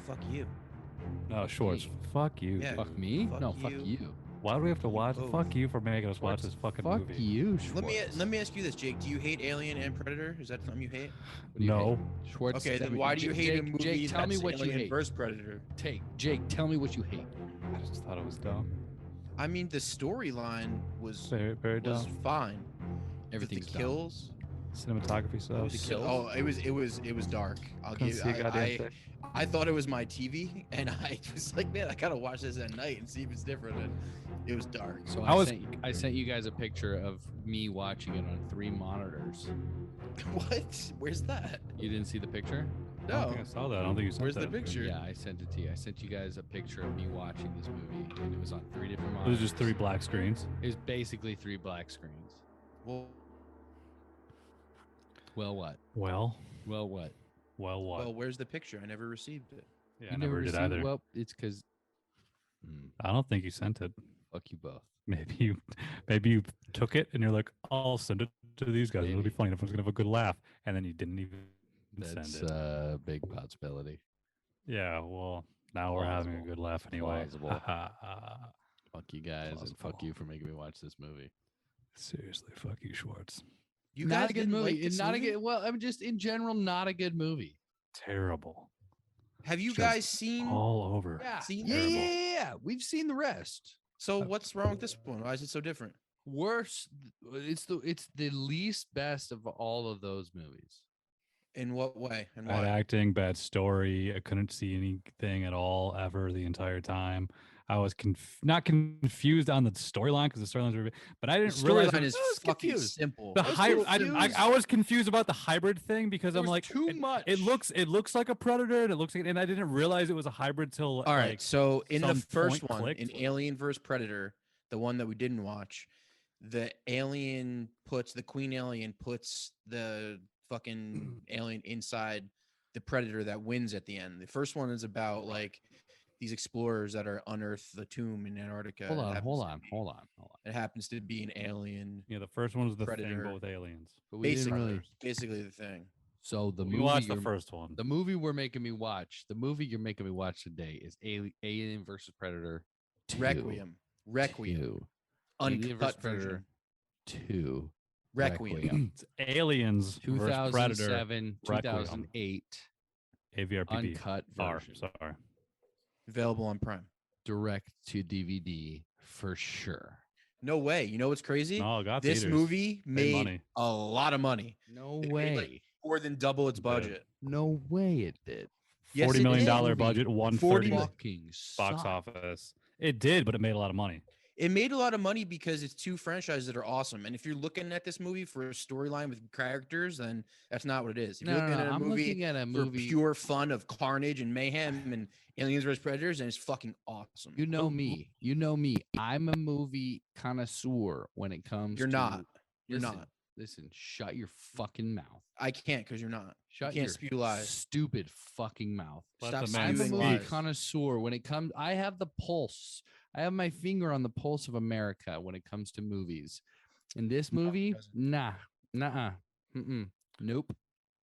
fuck you. No, Fuck Schwartz. me. Fuck you. Yeah. dude. Fuck me? Fuck No, fuck you. you. Why do we have to watch? both. Fuck you for making us watch Schwartz, this fucking fuck movie. you, Let Schwartz. me ask you this, Jake. Do you hate Alien and Predator? Is that something you hate? What do you No. hate? Schwartz. Okay, then why do you hate a movie Jake, tell me that's what you Alien hate. versus Predator? Jake, tell me what you hate. I just thought it was dumb. I mean, the storyline was Very, very dumb. fine. Everything's the dumb. kills. Cinematography sucks. It was dark. Couldn't see a goddamn thing. I thought it was my TV, and I was like, man, I gotta watch this at night and see if it's different. And it was dark. So I sent you guys a picture of me watching it on 3 monitors. What? Where's that? You didn't see the picture? I don't No. think I saw that. I don't think you sent Where's the that. picture? Yeah, I sent it to you. I sent you guys a picture of me watching this movie, and it was on 3 different It was monitors. just 3 black screens. It was basically 3 black screens. Well, Well, what? Well, Well, what? well, what? well, where's the picture? I never received it. yeah, I You never did received- either. Well, it's because. I don't think you sent it. Fuck you both. Maybe you took it and you're like, I'll send it to these guys. It'll be Maybe. funny. Everyone's gonna have a good laugh, and then you didn't even That's send it. a big possibility. Yeah. Well, now we're having a Plausible. good laugh anyway. Plausible. Fuck you guys, and fuck Plausible. you for making me watch this movie. Seriously, fuck you, Schwartz. You Not guys a good didn't movie. like this not movie? a good. Well, I'm just in general not a good movie. Terrible. Have you Just guys seen? All over. Yeah, Seen yeah, Terrible. yeah. We've seen the rest. So what's wrong with this one? Why is it so different? Worse. It's the least best of all of those movies. In what way? And Bad why? acting, bad story. I couldn't see anything at all ever the entire time. I was not confused on the storyline because the storylines were, but I The didn't realize storyline is I was fucking confused. simple. the I was hybrid. I was confused about the hybrid thing because There I'm was like, too much. It looks like a predator, and it looks like, and I didn't realize it was a hybrid till All right. like, So in the some first point one, clicked. in Alien vs Predator, the one that we didn't watch, the Queen Alien puts the fucking alien inside the predator that wins at the end. The first one is about like these explorers that are unearthed the tomb in Antarctica. Hold It on, happens hold to on, be- hold on, hold on. It happens to be an alien. Yeah, the first one was the Predator. thing, but with aliens. But we didn't really. Basically the thing. So the We movie watched the you're- first one. The movie we're making me watch, the movie you're making me watch today is Alien versus Predator 2. Requiem. 2. Alien versus Uncut Predator version. 2. Requiem. It's aliens versus predator. 2007, Requiem. 2008. AVRPB. Uncut R. version. Sorry. Available on Prime. Direct to DVD for sure. No way. You know what's crazy? No, I got This theaters. movie made money. a lot of money. No It made, way. like, more than double its It did. budget. No way it did. Yes, $40 it million did. budget, 40 130 million. Fucking box suck. office. It did, but it made a lot of money. It made a lot of money because it's 2 franchises that are awesome. And if you're looking at this movie for a storyline with characters, then that's not what it is. If No, you're no, looking no, at a I'm movie looking at a for movie. pure fun of carnage and mayhem and aliens versus predators, then it's fucking awesome. You know me. You know me. I'm a movie connoisseur when it comes You're to. not. You're Listen, not. Listen, shut your fucking mouth. I can't because you're not. Shut can't your spew lies. stupid fucking mouth. Let Stop the man I'm a spewing movie lies. speak. connoisseur when it comes. I have the pulse. I have my finger on the pulse of America when it comes to movies. In this No, it movie, doesn't. nah, nope.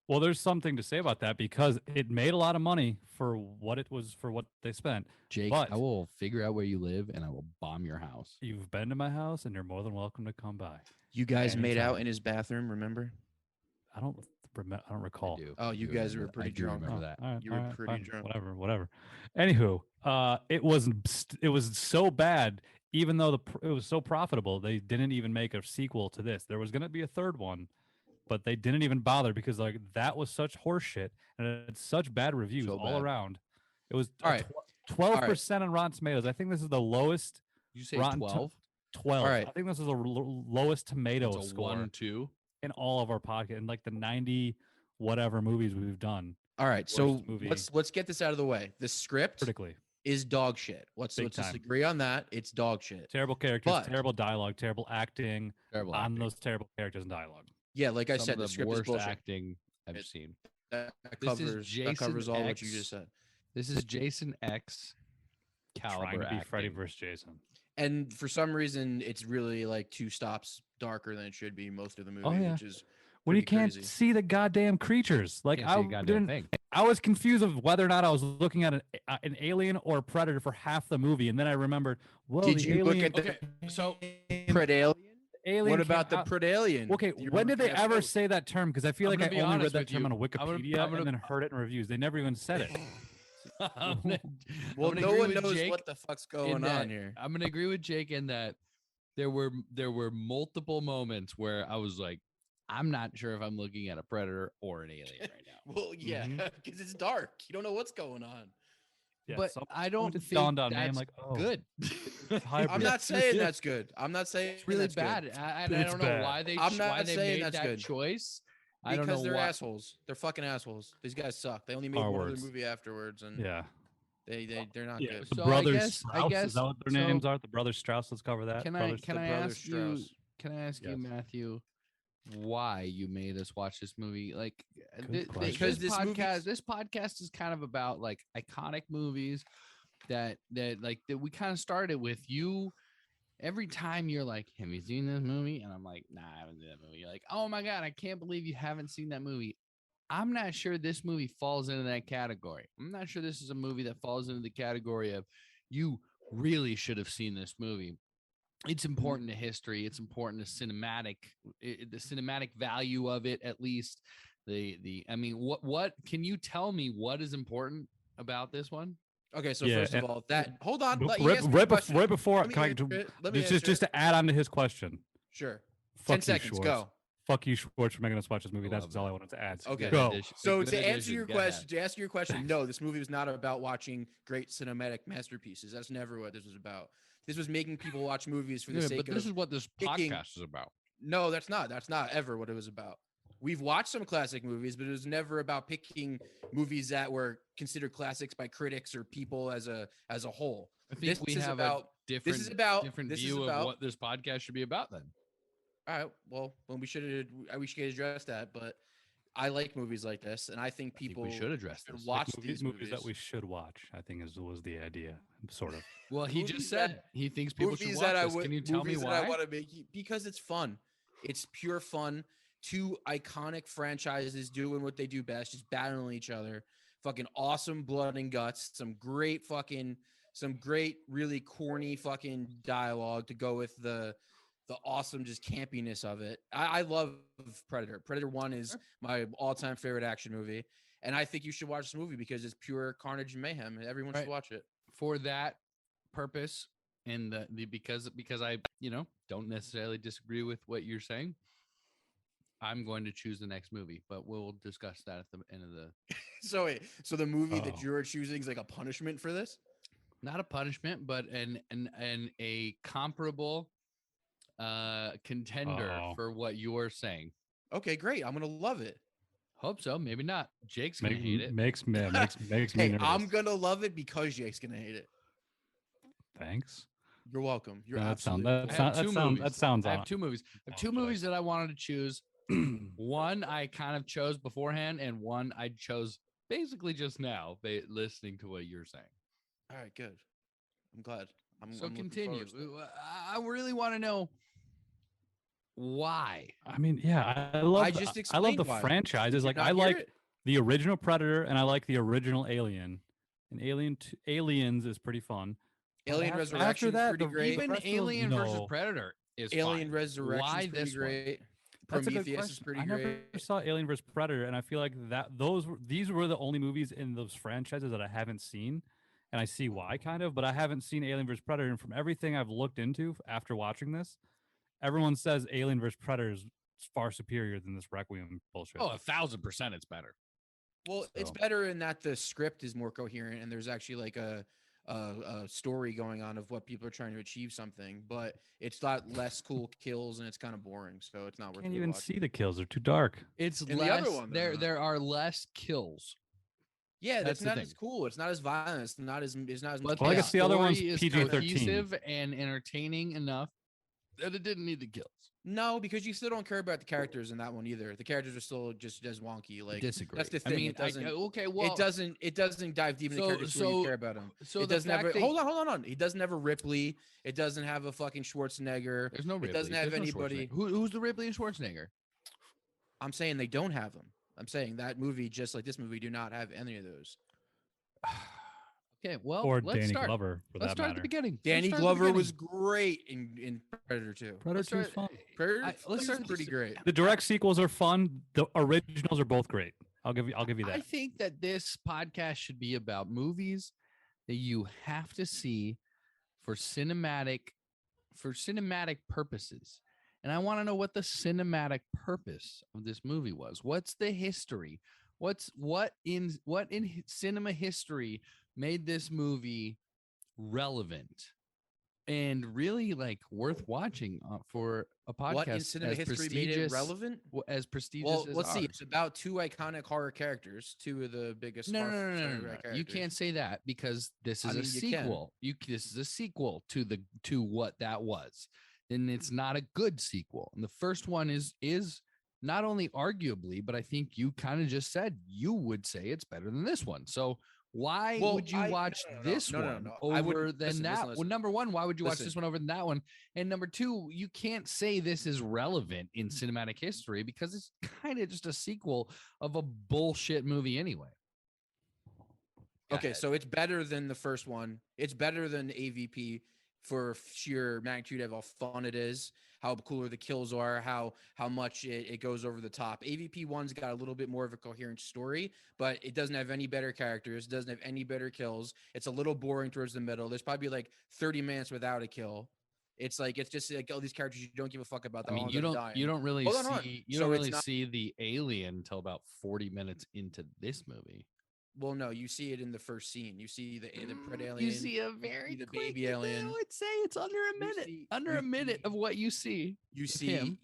Well, there's something to say about that because it made a lot of money for what it was, for what they spent. Jake, But- I will figure out where you live and I will bomb your house. You've been to my house, and you're more than welcome to come by. You guys made out Anytime. in his bathroom, remember? I don't recall. I do. Oh, I you do guys remember were that. pretty I do drunk. remember Oh, that. all right, You were all right, pretty fine, drunk. Whatever. Anywho, it was so bad. Even though it was so profitable, they didn't even make a sequel to this. There was going to be a third one, but they didn't even bother because like that was such horseshit and it had such bad reviews So all bad. around. It was All right. 12% on Rotten Tomatoes. I think this is the lowest. Did you say Rotten 12? 12. All right. I think this is the lowest tomato It's a score 1-2. in all of our podcast in like the 90 whatever movies we've done All right, so Worst movie. let's get this out of the way. The script critically. is dog shit. Let's Big just time. agree on that. It's dog shit. Terrible characters, But- terrible dialogue, terrible acting Terrible on acting. those terrible characters and dialogue. Yeah, like I Some said, of the the script is worst bullshit. acting I've It- seen. That This is covers Jason all what you X. just said. This is Jason X caliber Trying to be Freddy acting. versus Jason. And for some reason, it's really like 2 stops darker than it should be most of the movie, yeah. which is when you Pretty can't crazy. see the goddamn creatures. Like Can't see I a goddamn didn't. thing. I was confused of whether or not I was looking at an alien or a predator for half the movie, and then I remembered, well, Did the you alien. look at the Okay, so Predalien? alien What came about the out- Predalien? Okay, Do you when did remember they that ever post? say that term? Because I feel I'm like I gonna be only read honest that with term you. on Wikipedia I'm gonna- and then heard it in reviews. They never even said it. I'm gonna- Well, I'm gonna no agree one with knows Jake what the fuck's in going that- on here. I'm gonna agree with Jake in that there were multiple moments where I was like, I'm not sure if I'm looking at a predator or an alien right now. Well, yeah, Mhm. because it's dark. You don't know what's going on. Yeah, But some- I some don't just think dawned on me. I'm that's like, oh, good. hybrid. I'm not saying that's good. I'm not saying It's really that's good. bad. I It's don't know bad. why they I'm not why they saying made that's that good. choice. I don't Because know they're why. assholes. They're fucking assholes. These guys suck. They only made Our one words. other movie afterwards, and Yeah. they're not Yeah. good. The So brothers I Strause. guess Is that what their so names are? The brothers Strauss. Let's cover that. Can I brothers, can the I brothers ask you Strauss. can I ask you, Yes. Matthew, why you made us watch this movie? Like Good question. Because this this podcast is kind of about like iconic movies that we kind of started with you. Every time you're like, have you seen this movie? And I'm like, nah, I haven't seen that movie. You're like, oh my God, I can't believe you haven't seen that movie. I'm not sure this movie falls into that category. I'm not sure this is a movie that falls into the category of you really should have seen this movie. It's important to history. It's important to the cinematic value of it, at least. I mean, what can you tell me what is important about this one? Okay, so Yeah, first of and- all, hold on. But Let you ask me a question. right before, Let me can I, answer it. Let me just answer just it. to add on to his question. Sure. Fuck 10 you, seconds. Schwartz. Go. Fuck you, Schwartz, for making us watch this movie. I That's love all it. I wanted to add. Okay. Go. So Good to answer addition. your Go ahead. question, no, this movie was not about watching great cinematic masterpieces. That's never what this was about. This was making people watch movies for the Yeah, sake but of. this is what this picking- podcast is about. No, that's not. That's not ever what it was about. We've watched some classic movies, but it was never about picking movies that were considered classics by critics or people as a whole. I think This we is have about- a different, is about- different this is view of about- what this podcast should be about. Then All right. Well, we should address that, but I like movies like this, and I think people we should address should this. watch Movies these movies that we should watch, I think was the idea, sort of. Well, he movies just that- said he thinks people should movies watch that I this. would. Can you tell me movies that why? I want to make because it's fun. It's pure fun. Two iconic franchises doing what they do best, just battling each other. Fucking awesome blood and guts. Some great, really corny fucking dialogue to go with the awesome just campiness of it. I love Predator. Predator 1 is my all-time favorite action movie. And I think you should watch this movie because it's pure carnage and mayhem. Everyone Right. should watch it. For that purpose, and because I don't necessarily disagree with what you're saying, I'm going to choose the next movie, but we'll discuss that at the end of the. So wait, so the movie Uh-oh. that you're choosing is like a punishment for this? Not a punishment, but a comparable contender Uh-oh. for what you're saying. Okay, great. I'm gonna love it. Hope so, maybe not. Jake's gonna hate it. Makes me Hey, nervous. I'm gonna love it because Jake's gonna hate it. Thanks. You're welcome. You're No, absolutely. I have two that movies. sounds I have on. two movies. I have two Apologize. movies that I wanted to choose. One I kind of chose beforehand, and one I chose basically just now, listening to what you're saying. All right, good. I'm glad. I'm looking Continue. forward to it. I really want to know why. I mean, yeah, I love. I just I love explained the why. franchises. Did you Like not I hear like it? the original Predator, and I like the original Alien. And Aliens is pretty fun. But Alien after Resurrection that, pretty the great. Even rest of- Alien versus no. Predator is Alien fine. Resurrection Why is pretty this one? great. That's a good Prometheus is question. pretty I never great. saw Alien vs Predator, and I feel like these were the only movies in those franchises that I haven't seen, and I see why kind of, but I haven't seen Alien vs Predator. And from everything I've looked into after watching this, everyone says Alien vs Predator is far superior than this Requiem bullshit. Oh, 1,000% it's better. Well, it's So- better in that the script is more coherent and there's actually like a story going on of what people are trying to achieve something, but it's got less cool kills and it's kind of boring, so it's not worth. Can't me even watching. see the kills; they're too dark. It's And less. the other one, they're not. there are less kills. Yeah, That's that's the not thing. as cool. It's not as violent. It's not as But much. Well, I guess the other one's story is PG-13. cohesive and entertaining enough that it didn't need the kills. No, because you still don't care about the characters in that one either. The characters are still just as wonky. Like Disagree. that's the I thing. mean, it doesn't. okay, well, it doesn't dive deep into so- characters so you so- care about them. so It the doesn't have fact a, that- hold on. It doesn't have a Ripley. It doesn't have a fucking Schwarzenegger. There's no Ripley. It doesn't have There's no anybody. Schwarzenegger. Who's the Ripley and Schwarzenegger? I'm saying they don't have them. I'm saying that movie, just like this movie, do not have any of those. Okay, well, Or let's Danny start. Glover, for Let's that start at matter. the beginning. Let's Danny start at the Glover was beginning. great in Predator 2. Predator 2 is fun. Predator let's 2 is start pretty great. The direct sequels are fun. The originals are both great. I'll give you that. I think that this podcast should be about movies that you have to see for cinematic purposes. And I want to know what the cinematic purpose of this movie was. What's the history? What in cinema history made this movie relevant and really like worth watching for a What in podcast cinema as history made it prestigious relevant? as prestigious Well, as let's see. ours? It's about two iconic horror characters, two of the biggest No, horror no. characters. You can't say that because this I is mean, a you can. sequel. This is a sequel to what that was. And it's not a good sequel. And the first one is not only arguably, but I think you kind of just said you would say it's better than this one. So why would you watch this one over than that? Well, number one, why would you watch this one over than that one? And number two, you can't say this is relevant in cinematic history because it's kind of just a sequel of a bullshit movie anyway. Go Okay, ahead. so it's better than the first one. It's better than AVP for sheer magnitude of how fun it is, how cooler the kills are, how much it goes over the top. AVP one's got a little bit more of a coherent story, but it doesn't have any better characters, doesn't have any better kills. It's a little boring towards the middle. There's probably like 30 minutes without a kill. It's just like all these characters you don't give a fuck about. I mean, you don't really see the alien until about 40 minutes into this movie. Well, no, you see it in the first scene. You see the pred alien. You see a very the quick, baby alien. I would say it's under a minute. A minute of what you see. You see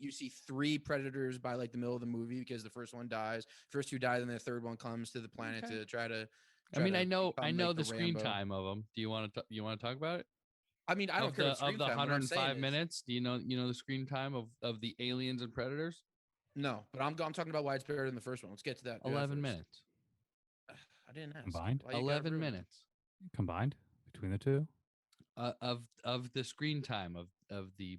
three predators by like the middle of the movie because the first one dies. First two die, then the third one comes to the planet to try to. I know like the screen time of them. Do you want to talk about it? I mean, I don't care of the 105 minutes. Do you know the screen time of the aliens and predators? No, but I'm talking about why it's better than the first one. Let's get to that. 11 minutes. I didn't ask. Combined? 11 minutes. Combined between the two? Of the screen time of the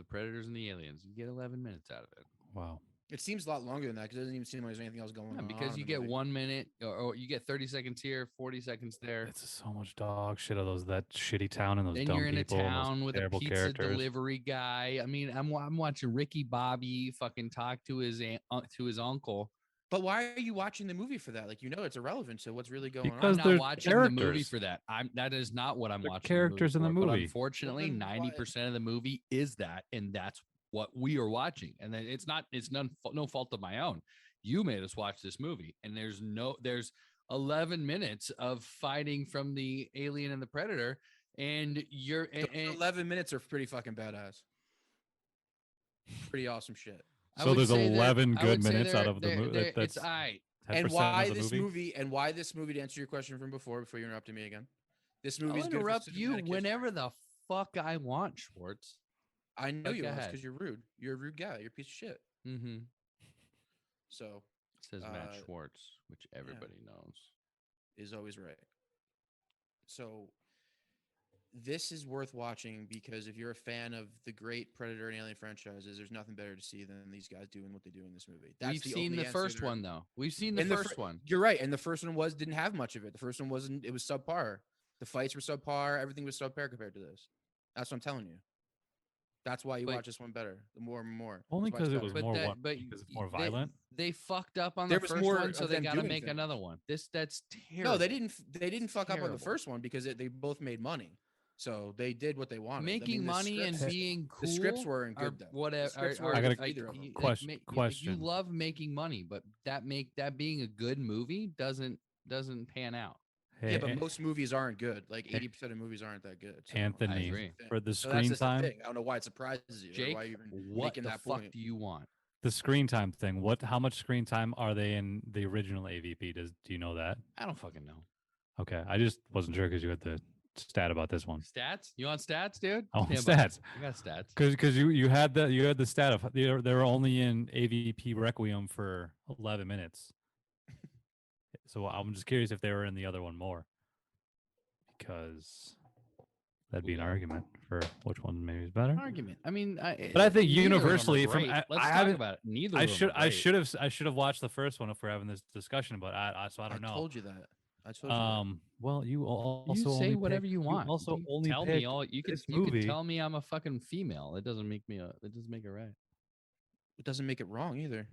predators and the aliens. You get 11 minutes out of it. Wow. It seems a lot longer than that because it doesn't even seem like there's anything else going on. Because you get 1 minute or you get 30 seconds here, 40 seconds there. It's so much dog shit of that shitty town and those then dumb you're in people a town with a terrible pizza characters. delivery guy. I mean, I'm watching Ricky Bobby fucking talk to his uncle. But why are you watching the movie for that? Like, it's irrelevant to what's really going Because on. I'm not watching the movie for that. That is not what I'm watching. Characters in the movie. But unfortunately, 90% of the movie is that, and that's what we are watching. And then it's no fault of my own. You made us watch this movie, and there's 11 minutes of fighting from the alien and the predator, and 11 minutes are pretty fucking badass. Pretty awesome shit. So there's 11 good minutes out of the movie. It's all right. And why this movie? To answer your question from before you interrupted me again, this movie is good. I'll interrupt you whenever the fuck I want, Schwartz. I know you are because you're rude. You're a rude guy. You're a piece of shit. Mm-hmm. So it says Matt Schwartz, which everybody knows is always right. So this is worth watching because if you're a fan of the great Predator and Alien franchises, there's nothing better to see than these guys doing what they do in this movie. We've seen the first one, though. We've seen the first one. You're right. And the first one didn't have much of it. The first one it was subpar. The fights were subpar. Everything was subpar compared to this. That's what I'm telling you. That's why you watch this one better, the more and more. Only because it was because it's more violent. They fucked up on the first one, so they got to make another one. That's terrible. No, they didn't fuck up on the first one because they both made money. So they did what they wanted. Making money and being cool. The scripts weren't good though. Whatever. I got a question. You love making money, but that being a good movie doesn't pan out. Hey, yeah, but most movies aren't good. Like 80% of movies aren't that good. So Anthony, for the screen time, I don't know why it surprises you. Jake, why you even what making the that fuck point. do you want? The screen time thing. How much screen time are they in the original AVP? Do you know that? I don't fucking know. Okay, I just wasn't sure because you had the stat about this one. Stats? You want stats, dude? I want stats. I got stats. Because you had the stat of they were only in AVP Requiem for 11 minutes. So I'm just curious if they were in the other one more. Because That'd be an Yeah. argument for which one maybe is better. Argument. I mean, But I think neither of them are universally, from great. I Let's talk haven't. about it. Neither. I of them should are great. I should have watched the first one if we're having this discussion. But so I don't know. told you that. I told you that. Well, you also You say only whatever picked, you want. also You only tell me picked all. You can. this You can movie. tell me I'm a fucking female. It doesn't make me. It doesn't make it right. It doesn't make it wrong either.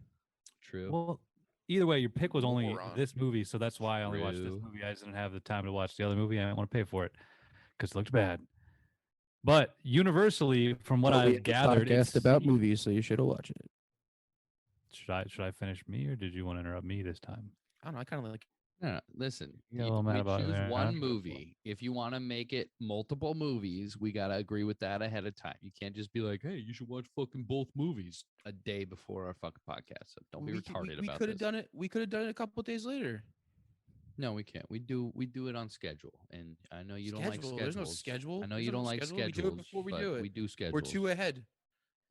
True. Well, either way, your pick was only Moron. this movie, so that's why I only watched this True. movie. I just didn't have the time to watch the other movie. I didn't want to pay for it because it looked bad. But universally, from what I've gathered, it's about movies, so you should watch it. Should I finish me, or did you want to interrupt me this time? I don't know. I kind of like. No, listen. You got a little mad We about it choose there, huh? one movie. If you want to make it multiple movies, we gotta agree with that ahead of time. You can't just be like, "Hey, you should watch fucking both movies a day before our fucking podcast." So don't be retarded we about could have this. done it. We could have done it a couple days later. No, we can't. We do it on schedule, and I know you don't like Schedule? schedules. There's no schedule. I know There's you no don't like schedule. We schedules. do it before we but do it. We do schedules. We're 2 ahead.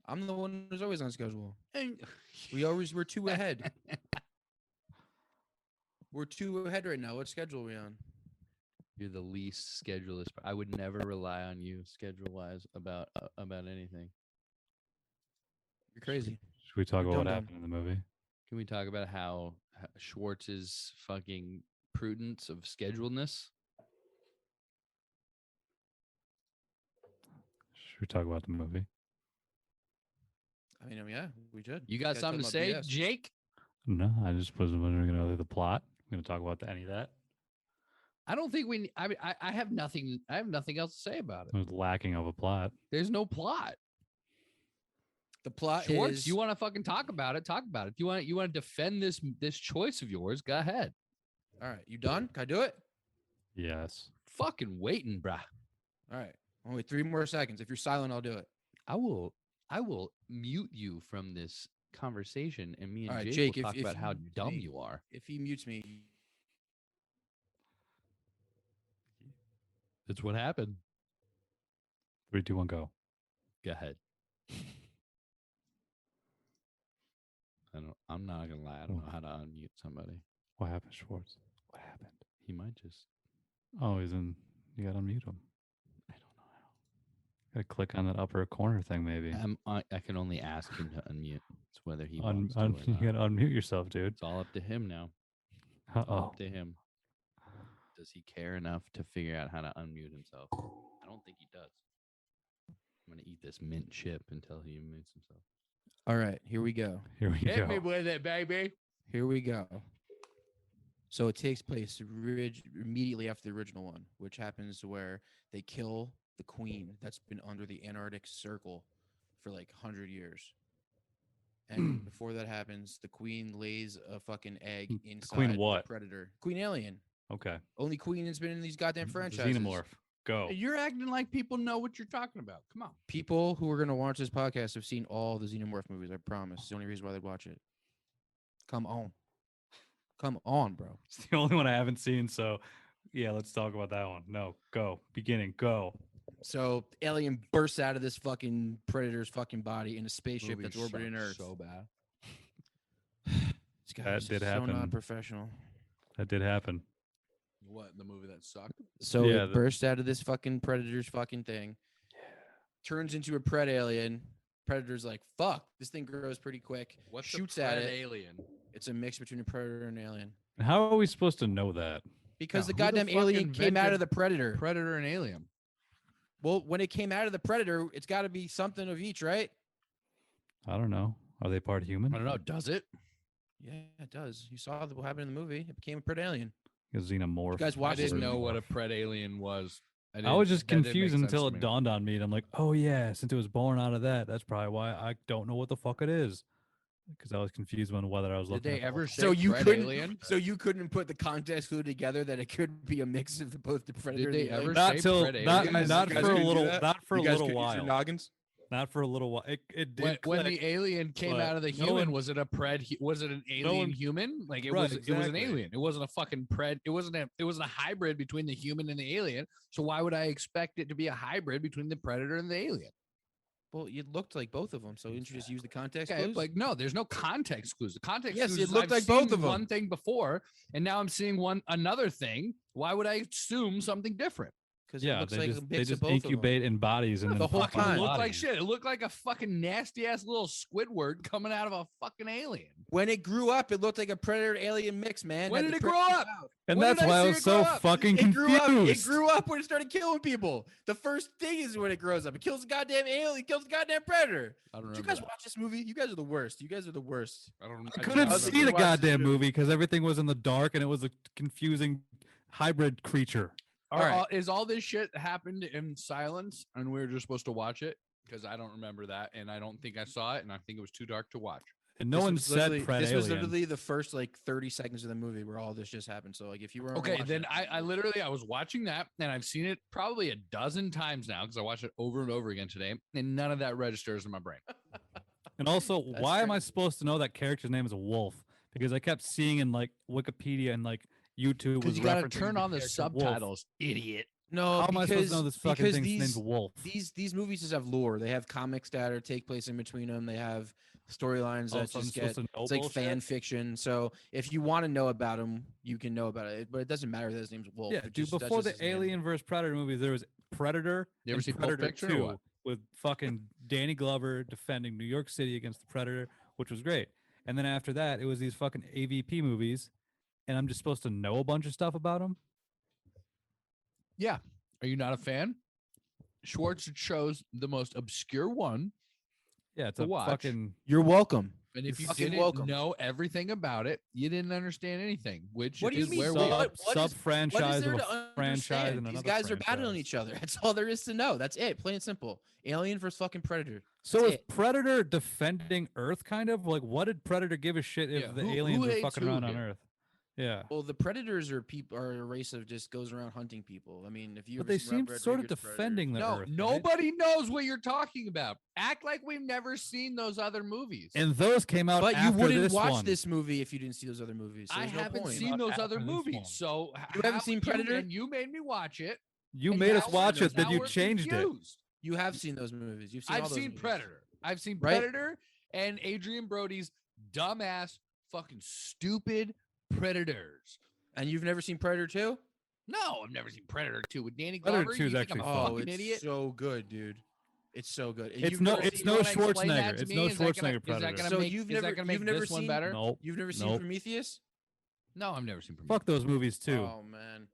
I'm the one who's always on schedule. We're 2 ahead. We're 2 ahead right now. What schedule are we on? You're the least scheduleless. I would never rely on you schedule wise about anything. You're crazy. Should we talk You're about what dumb. happened in the movie? Can we talk about how Schwartz's fucking prudence of scheduledness? Should we talk about the movie? I mean, yeah, we should. You got Gotta something to talk about say, BS. Jake? No, I just wasn't going to go through the plot. We're going to talk about any of that. I don't think we. I mean, I have nothing. I have nothing else to say about it. It was lacking of a plot. There's no plot. The plot Schwartz, is. you want to fucking talk about it? Talk about it. If you want to defend this choice of yours, go ahead. All right, you done? Can I do it? Yes. Fucking waiting, bruh. All right, only 3 more seconds. If you're silent, I'll do it. I will mute you from this conversation, and me and All right, Jake Jake, will talk if about you how mute dumb me- you are. If he mutes me, That's what happened. 3, 2, 1, go. Go ahead. I'm not gonna lie. I don't know how to unmute somebody. What happened, Schwartz? What happened? He might just. Oh, he's in. You got to unmute him. I don't know how. Got to click on that upper corner thing, maybe. I can only ask him to unmute. It's whether he wants to or You not. got to unmute yourself, dude. It's all up to him now. All Uh-oh. up to him. Does he care enough to figure out how to unmute himself? I don't think he does. I'm gonna eat this mint chip until he unmutes himself. all right, here we go. Here we go. with it, baby. Here we go. So it takes place immediately after the original one, which happens where they kill the queen that's been under the Antarctic Circle for like 100 years. And before that happens, the queen lays a fucking egg inside queen the what? predator. Queen alien. Okay. Only queen that's been in these goddamn franchises. Xenomorph. Go. You're acting like people know what you're talking about. Come on. People who are going to watch this podcast have seen all the Xenomorph movies, I promise. It's the only reason why they'd watch it. Come on. Come on, bro. It's the only one I haven't seen, so yeah, let's talk about that one. No, go. Beginning, go. So alien bursts out of this fucking predator's fucking body in a spaceship Movie that's orbiting sucks Earth. so bad. This guy's That did so happen. not professional. That did happen. What, the movie that sucked? So Yeah, it bursts out of this fucking predator's fucking thing. Turns into a pred alien. Predator's like, fuck, this thing grows pretty quick. What's shoots the at pred it. alien? It's a mix between a predator and an alien. And how are we supposed to know that? Because Yeah, the who the goddamn fuck alien came out invented of the predator. Predator and alien. Well, when it came out of the predator, it's got to be something of each, right? I don't know. Are they part human? I don't know. Does it? Yeah, it does. You saw what happened in the movie. It became a pred alien. A xenomorph. You guys I watched didn't this know movie? what a pred alien was. I was just that didn't make confused sense until to it me. dawned on me. And I'm like, oh yeah, since it was born out of that, that's probably why I don't know what the fuck it is. Because I was confused on whether I was Did looking. they at the ever wrong- say So you pred couldn't. alien? So you couldn't put the context clue together that it could be a mix of both the predator. Did and they the ever alien? Not say till pred not, alien? not You guys for a couldn't do little that? not for a You guys little couldn't use your while. noggins? Not for a little while. It did When click. the alien came but out of the no human, one- was it a pred? Was it an alien one- human? Like it Right, was. It was an exactly. alien. It wasn't a fucking pred. It wasn't a hybrid between the human and the alien. So why would I expect it to be a hybrid between the predator and the alien? Well, it looked like both of them. So didn't you just use the context Okay, clues? like no, there's no context clues. The context Yes, clues it is looked I've like both seen of 'em. one thing before, and now I'm seeing another thing. Why would I assume something different? because it Yeah, looks they like a just they mix of just both of them. incubate in bodies and The then whole fuck with time. It the looked like bodies. shit. It looked like a fucking nasty ass little Squidward coming out of a fucking alien. When it grew up, it looked like a predator alien mix, man. When Had did the it grow predator's up? mouth. And When that's did I why I see was it grow so up? fucking It grew up. It confused. grew up when it started killing people. The first thing is when it grows up. It kills the goddamn alien. It kills the goddamn predator. I don't Did you remember. guys that. watch this movie? You guys are the worst. You guys are the worst. I don't. I do couldn't not see remember. the Watch this goddamn too. movie because everything was in the dark and it was a confusing hybrid creature. All All right. right. Is all this shit happened in silence and we were just supposed to watch it? Because I don't remember that, and I don't think I saw it, and I think it was too dark to watch. And no This one was said literally- Pred This was Alien. literally the first like 30 seconds of the movie where all this just happened. So like if you were Okay, then I literally I was watching that, and I've seen it probably a dozen times now because I watched it over and over again today, and none of that registers in my brain. And also, That's why am I crazy. supposed to know that character's name is a wolf? Because I kept seeing in like Wikipedia and like YouTube Because was you got to referencing turn on the character Wolf. subtitles, idiot. no, How am I supposed to know this fucking because thing's name's Wolf? these movies just have lore. They have comics that take place in between them. They have storylines Oh, that so I'm just supposed get to know it's like bullshit? fan fiction. So if you want to know about him, you can know about it. But it doesn't matter that his name's Wolf. Yeah, It dude. just- that's Before just the his name. Alien vs Predator movies, there was Predator. You ever and see Pulp Predator Fiction or 2 what? with fucking Danny Glover defending New York City against the Predator, which was great. And then after that, it was these fucking AVP movies, and I'm just supposed to know a bunch of stuff about them. Yeah. Are you not a fan? Schwartz chose the most obscure one, Yeah, it's To a watch. fucking. You're welcome. and if you fucking didn't welcome. know everything about it, you didn't understand anything. Which What do you is mean? where sub, we are. What is- franchise What is there of to a franchise understand? and These another guys are battling franchise. each other. That's all there is to know. That's it. Plain and simple. Alien versus fucking Predator. So That's is it. Predator defending Earth? Kind of like, what did Predator give a shit if Yeah, the who aliens were hates fucking who around on here? Earth? Yeah, Well, the Predators are people are a race of just goes around hunting people. I mean, if you but ever they seen Robert seem sort of Rodriguez' Predators- defending the No, Earth. right? nobody knows what you're talking about. Act like we've never seen those other movies. And those came out But you after wouldn't this watch one. this movie if you didn't see those other movies. So I there's no haven't point. seen Out those after other this movies. one. So You haven't seen Predator? and you made me watch it. You and made us now watch we're- it, then now you we're changed it. confused. You have seen those movies. You've seen all I've those seen movies. Predator. I've seen Right? Predator and Adrian Brody's dumbass, fucking stupid Predators. And you've never seen Predator 2? No, I've never seen Predator 2 with Danny Predator Glover. 2 is You think actually I'm fun. a Oh, fucking it's idiot? so good, dude. It's so good. It's You've no- never it's seen- no You wanna explain that Schwarzenegger. to It's me? no Is that gonna- Schwarzenegger is that Predator. gonna So make- you've is that never gonna make you've never this one seen better? Nope. You've never seen Nope. Prometheus? No, I've never seen Prometheus. Fuck those movies too. Oh man.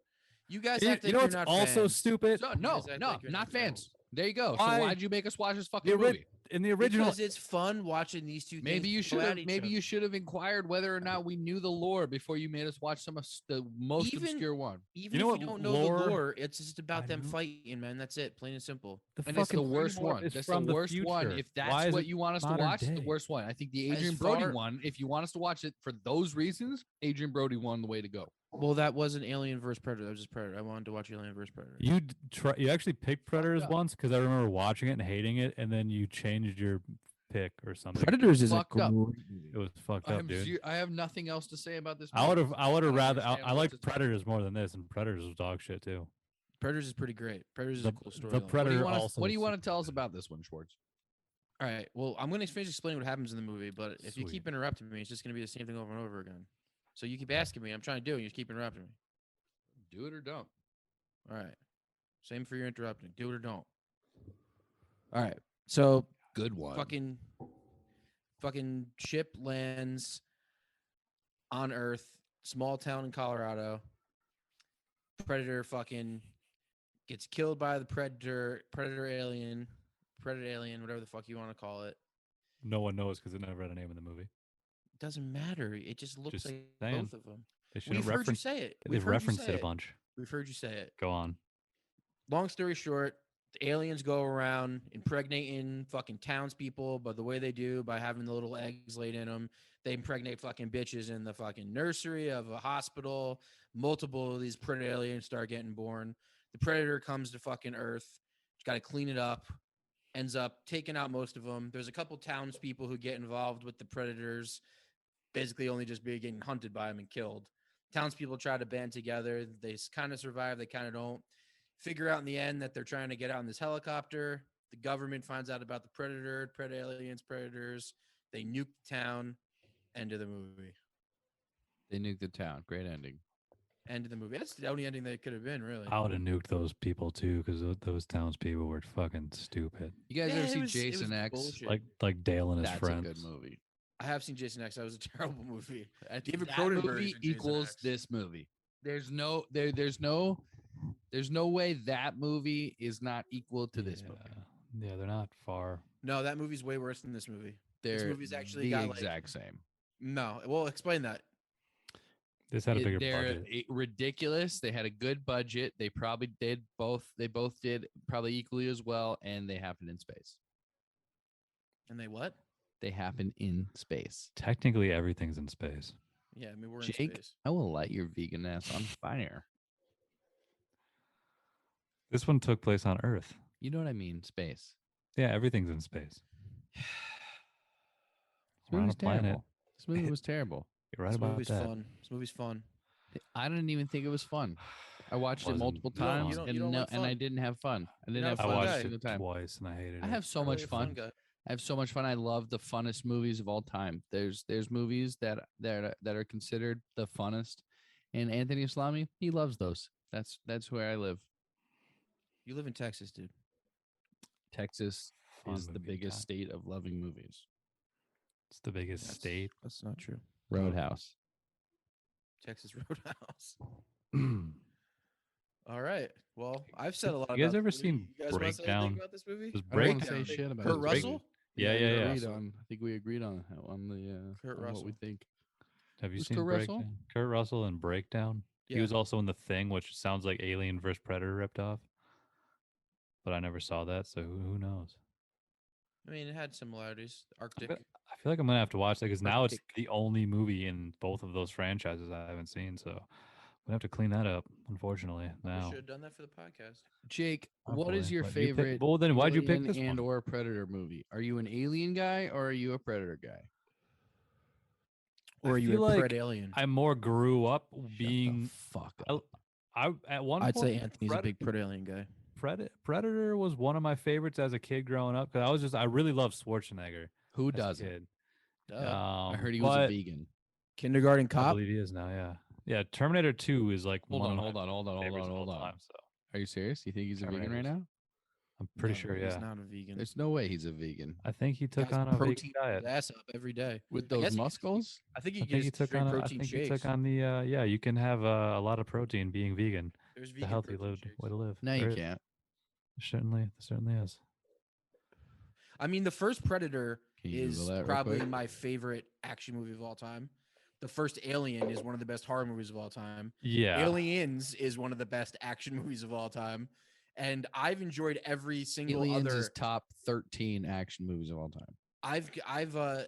You guys you, act like you know you're what's not also fans. stupid? So, You no, guys act no, like you're not not fans. fans. There you go. Why? So why'd you make us watch this fucking The ori- movie? In the original, Because it's fun watching these two Maybe things you go should at have. each Maybe other. you should have inquired whether or not we knew the lore before you made us watch some of the most Even- obscure one. Even know if you what don't know lore- the lore, it's just about I them know. fighting, man. That's it. Plain and simple. the And it's the fucking worst Claymore one. is That's the from the worst one. future. If Why that's is what it you want us to modern watch, the day? worst one. I think the As Adrian Brody far- one. If you want us to watch it for those reasons, Adrian Brody won the way to go. Well, that wasn't Alien vs Predator. That was just Predator. I wanted to watch Alien vs Predator. You actually picked Predators up. once because I remember watching it and hating it, and then you changed your pick or something. Predators is Fucked up. It was fucked up, dude. I have nothing else to say about this. I would have movie. I would have don't rather understand I what like to say. Predators more than this, and Predators was dog shit too. Predators is pretty great. Predators is The- a cool story. the What do Predator you want? also What do you is want to tell us about this one, Schwartz? All right. Well, I'm going to finish explaining what happens in the movie, but if you Sweet. keep interrupting me, it's just going to be the same thing over and over again. So you keep asking me. I'm trying to do it. And you just keep interrupting me. Do it or don't. All right. Same for your interrupting. Do it or don't. All right. So Good one. fucking ship lands on Earth, small town in Colorado. Predator fucking gets killed by the predator alien, whatever the fuck you want to call it. No one knows because it never had a name in the movie. Doesn't matter. It just looks Just like saying. both of them. They should We've have heard you referenced. say it. They've We've heard you referenced say it a it. bunch. We've heard you say it. Go on. Long story short, the aliens go around impregnating fucking townspeople, but the way they do by having the little eggs laid in them, they impregnate fucking bitches in the fucking nursery of a hospital. Multiple of these predator aliens start getting born. The predator comes to fucking Earth, got to clean it up, ends up taking out most of them. There's a couple townspeople who get involved with the predators, basically only just being getting hunted by them and killed. Townspeople try to band together. They kind of survive. They kind of don't. Figure out in the end that they're trying to get out in this helicopter. The government finds out about the predator aliens, predators. They nuke the town. End of the movie. They nuked the town. Great ending. end of the movie. That's the only ending that it could have been, really. I would have nuked those people too, because those townspeople were fucking stupid. You guys Yeah, ever see it was Jason X? bullshit. Like Dale and his That's friends. a good movie. I have seen Jason X. That was a terrible movie. David That Cronenberg movie is in Jason equals X. this movie. There's no way that movie is not equal to this movie. Yeah, they're not far. No, that movie's way worse than this movie. They're This movie's actually the got exact same. no. Well, explain that. This had a bigger They're budget. ridiculous. They had a good budget. They probably did both. They both did probably equally as well, and they happened in space. And they what? They happen in space. Technically, everything's in space. Yeah, I mean we're in Jake, space. I will light your vegan ass on fire. This one took place on Earth. You know what I mean? Space. Yeah, everything's in space. This We're on movie's a planet. terrible. This movie was terrible. You're right This about movie's that. fun. This movie's fun. I didn't even think it was fun. I watched it Wasn't multiple fun. times, You don't and like and I fun. didn't have fun. I didn't not have a I fun fun every watched guy. single it time. twice and I hated it. I have so Really much a fun. guy. I have so much fun. I love the funnest movies of all time. There's movies that are considered the funnest, and Anthony Islami, he loves those. That's where I live. You live in Texas, dude. Texas Fun is the movie biggest time. state of loving movies. It's the biggest state. That's not true. Roadhouse. Texas Roadhouse. All right. Well, I've said a lot. You guys about ever this movie. seen You guys wanna say anything Breakdown? about this movie? Does I don't want to Breakdown- say shit about Kurt it. Russell? Yeah, we yeah. agreed on. I think we agreed on the Kurt on what we Russell. think. Have you Who's seen Kurt Russell? Breakdown? Kurt Russell in Breakdown. He Yeah. was also in The Thing, which sounds like Alien vs Predator ripped off. But I never saw that, so who knows? I mean, it had similarities. Arctic. I feel like I'm gonna have to watch that because now it's Arctic. the only movie in both of those franchises I haven't seen. So I'm gonna have to clean that up. Unfortunately, We now. should have done that for the podcast. Jake, Oh, what is boy. your But you pick- favorite? well, then why'd you pick Alien this and one? or Predator movie? Are you an Alien guy or are you a Predator guy? Or are you feel a like pred alien? I more grew up Shut the being. fuck I, up. I at one I'd point say Anthony's a big pred alien guy. Predator was one of my favorites as a kid growing up because I really loved Schwarzenegger. Who as a doesn't? kid. I heard he was a but vegan. Kindergarten I Cop. believe he is now. Yeah, yeah. Terminator 2 is like Hold one on, of my hold on, hold on, hold favorites on, of all hold on. time, so Are you serious? You think he's a vegan right Terminators. now? I'm pretty No, sure. He's Yeah, not a vegan. There's no way he's a vegan. I think he took Guy's on a vegan protein diet. his ass up every day. With I those guess he- muscles? I think I he think he gets took drink on. protein shakes. Yeah. You can have a lot of protein being vegan. There's It's a vegan healthy protein shakes. way to live. No, you There is. can't. Certainly is. I mean, the first Predator Can you is Google that real probably quick? my favorite action movie of all time. The first Alien is one of the best horror movies of all time. Yeah. Aliens is one of the best action movies of all time. And I've enjoyed every single Aliens other. is top 13 action movies of all time. I've out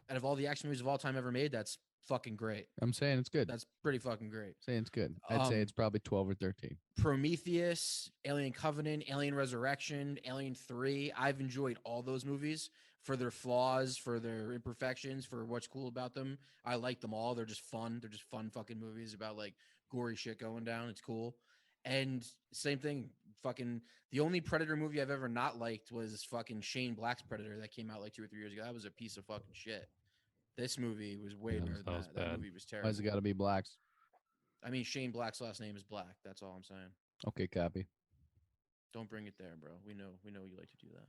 of all the action movies of all time ever made, that's fucking great. I'm saying it's good. That's pretty fucking great. saying it's good. I'd say it's probably 12 or 13. Prometheus, Alien Covenant, Alien Resurrection, Alien 3. I've enjoyed all those movies for their flaws, for their imperfections, for what's cool about them. I like them all. They're just fun. They're just fun fucking movies about like gory shit going down. It's cool. And same thing, fucking the only Predator movie I've ever not liked was fucking Shane Black's Predator that came out like 2 or 3 years ago. That was a piece of fucking shit. This movie was way Yeah, better that than was that. That bad. movie was Why's terrible. it got to be blacks? I mean, Shane Black's last name is Black. That's all I'm saying. Okay, copy. Don't bring it there, bro. We know you like to do that.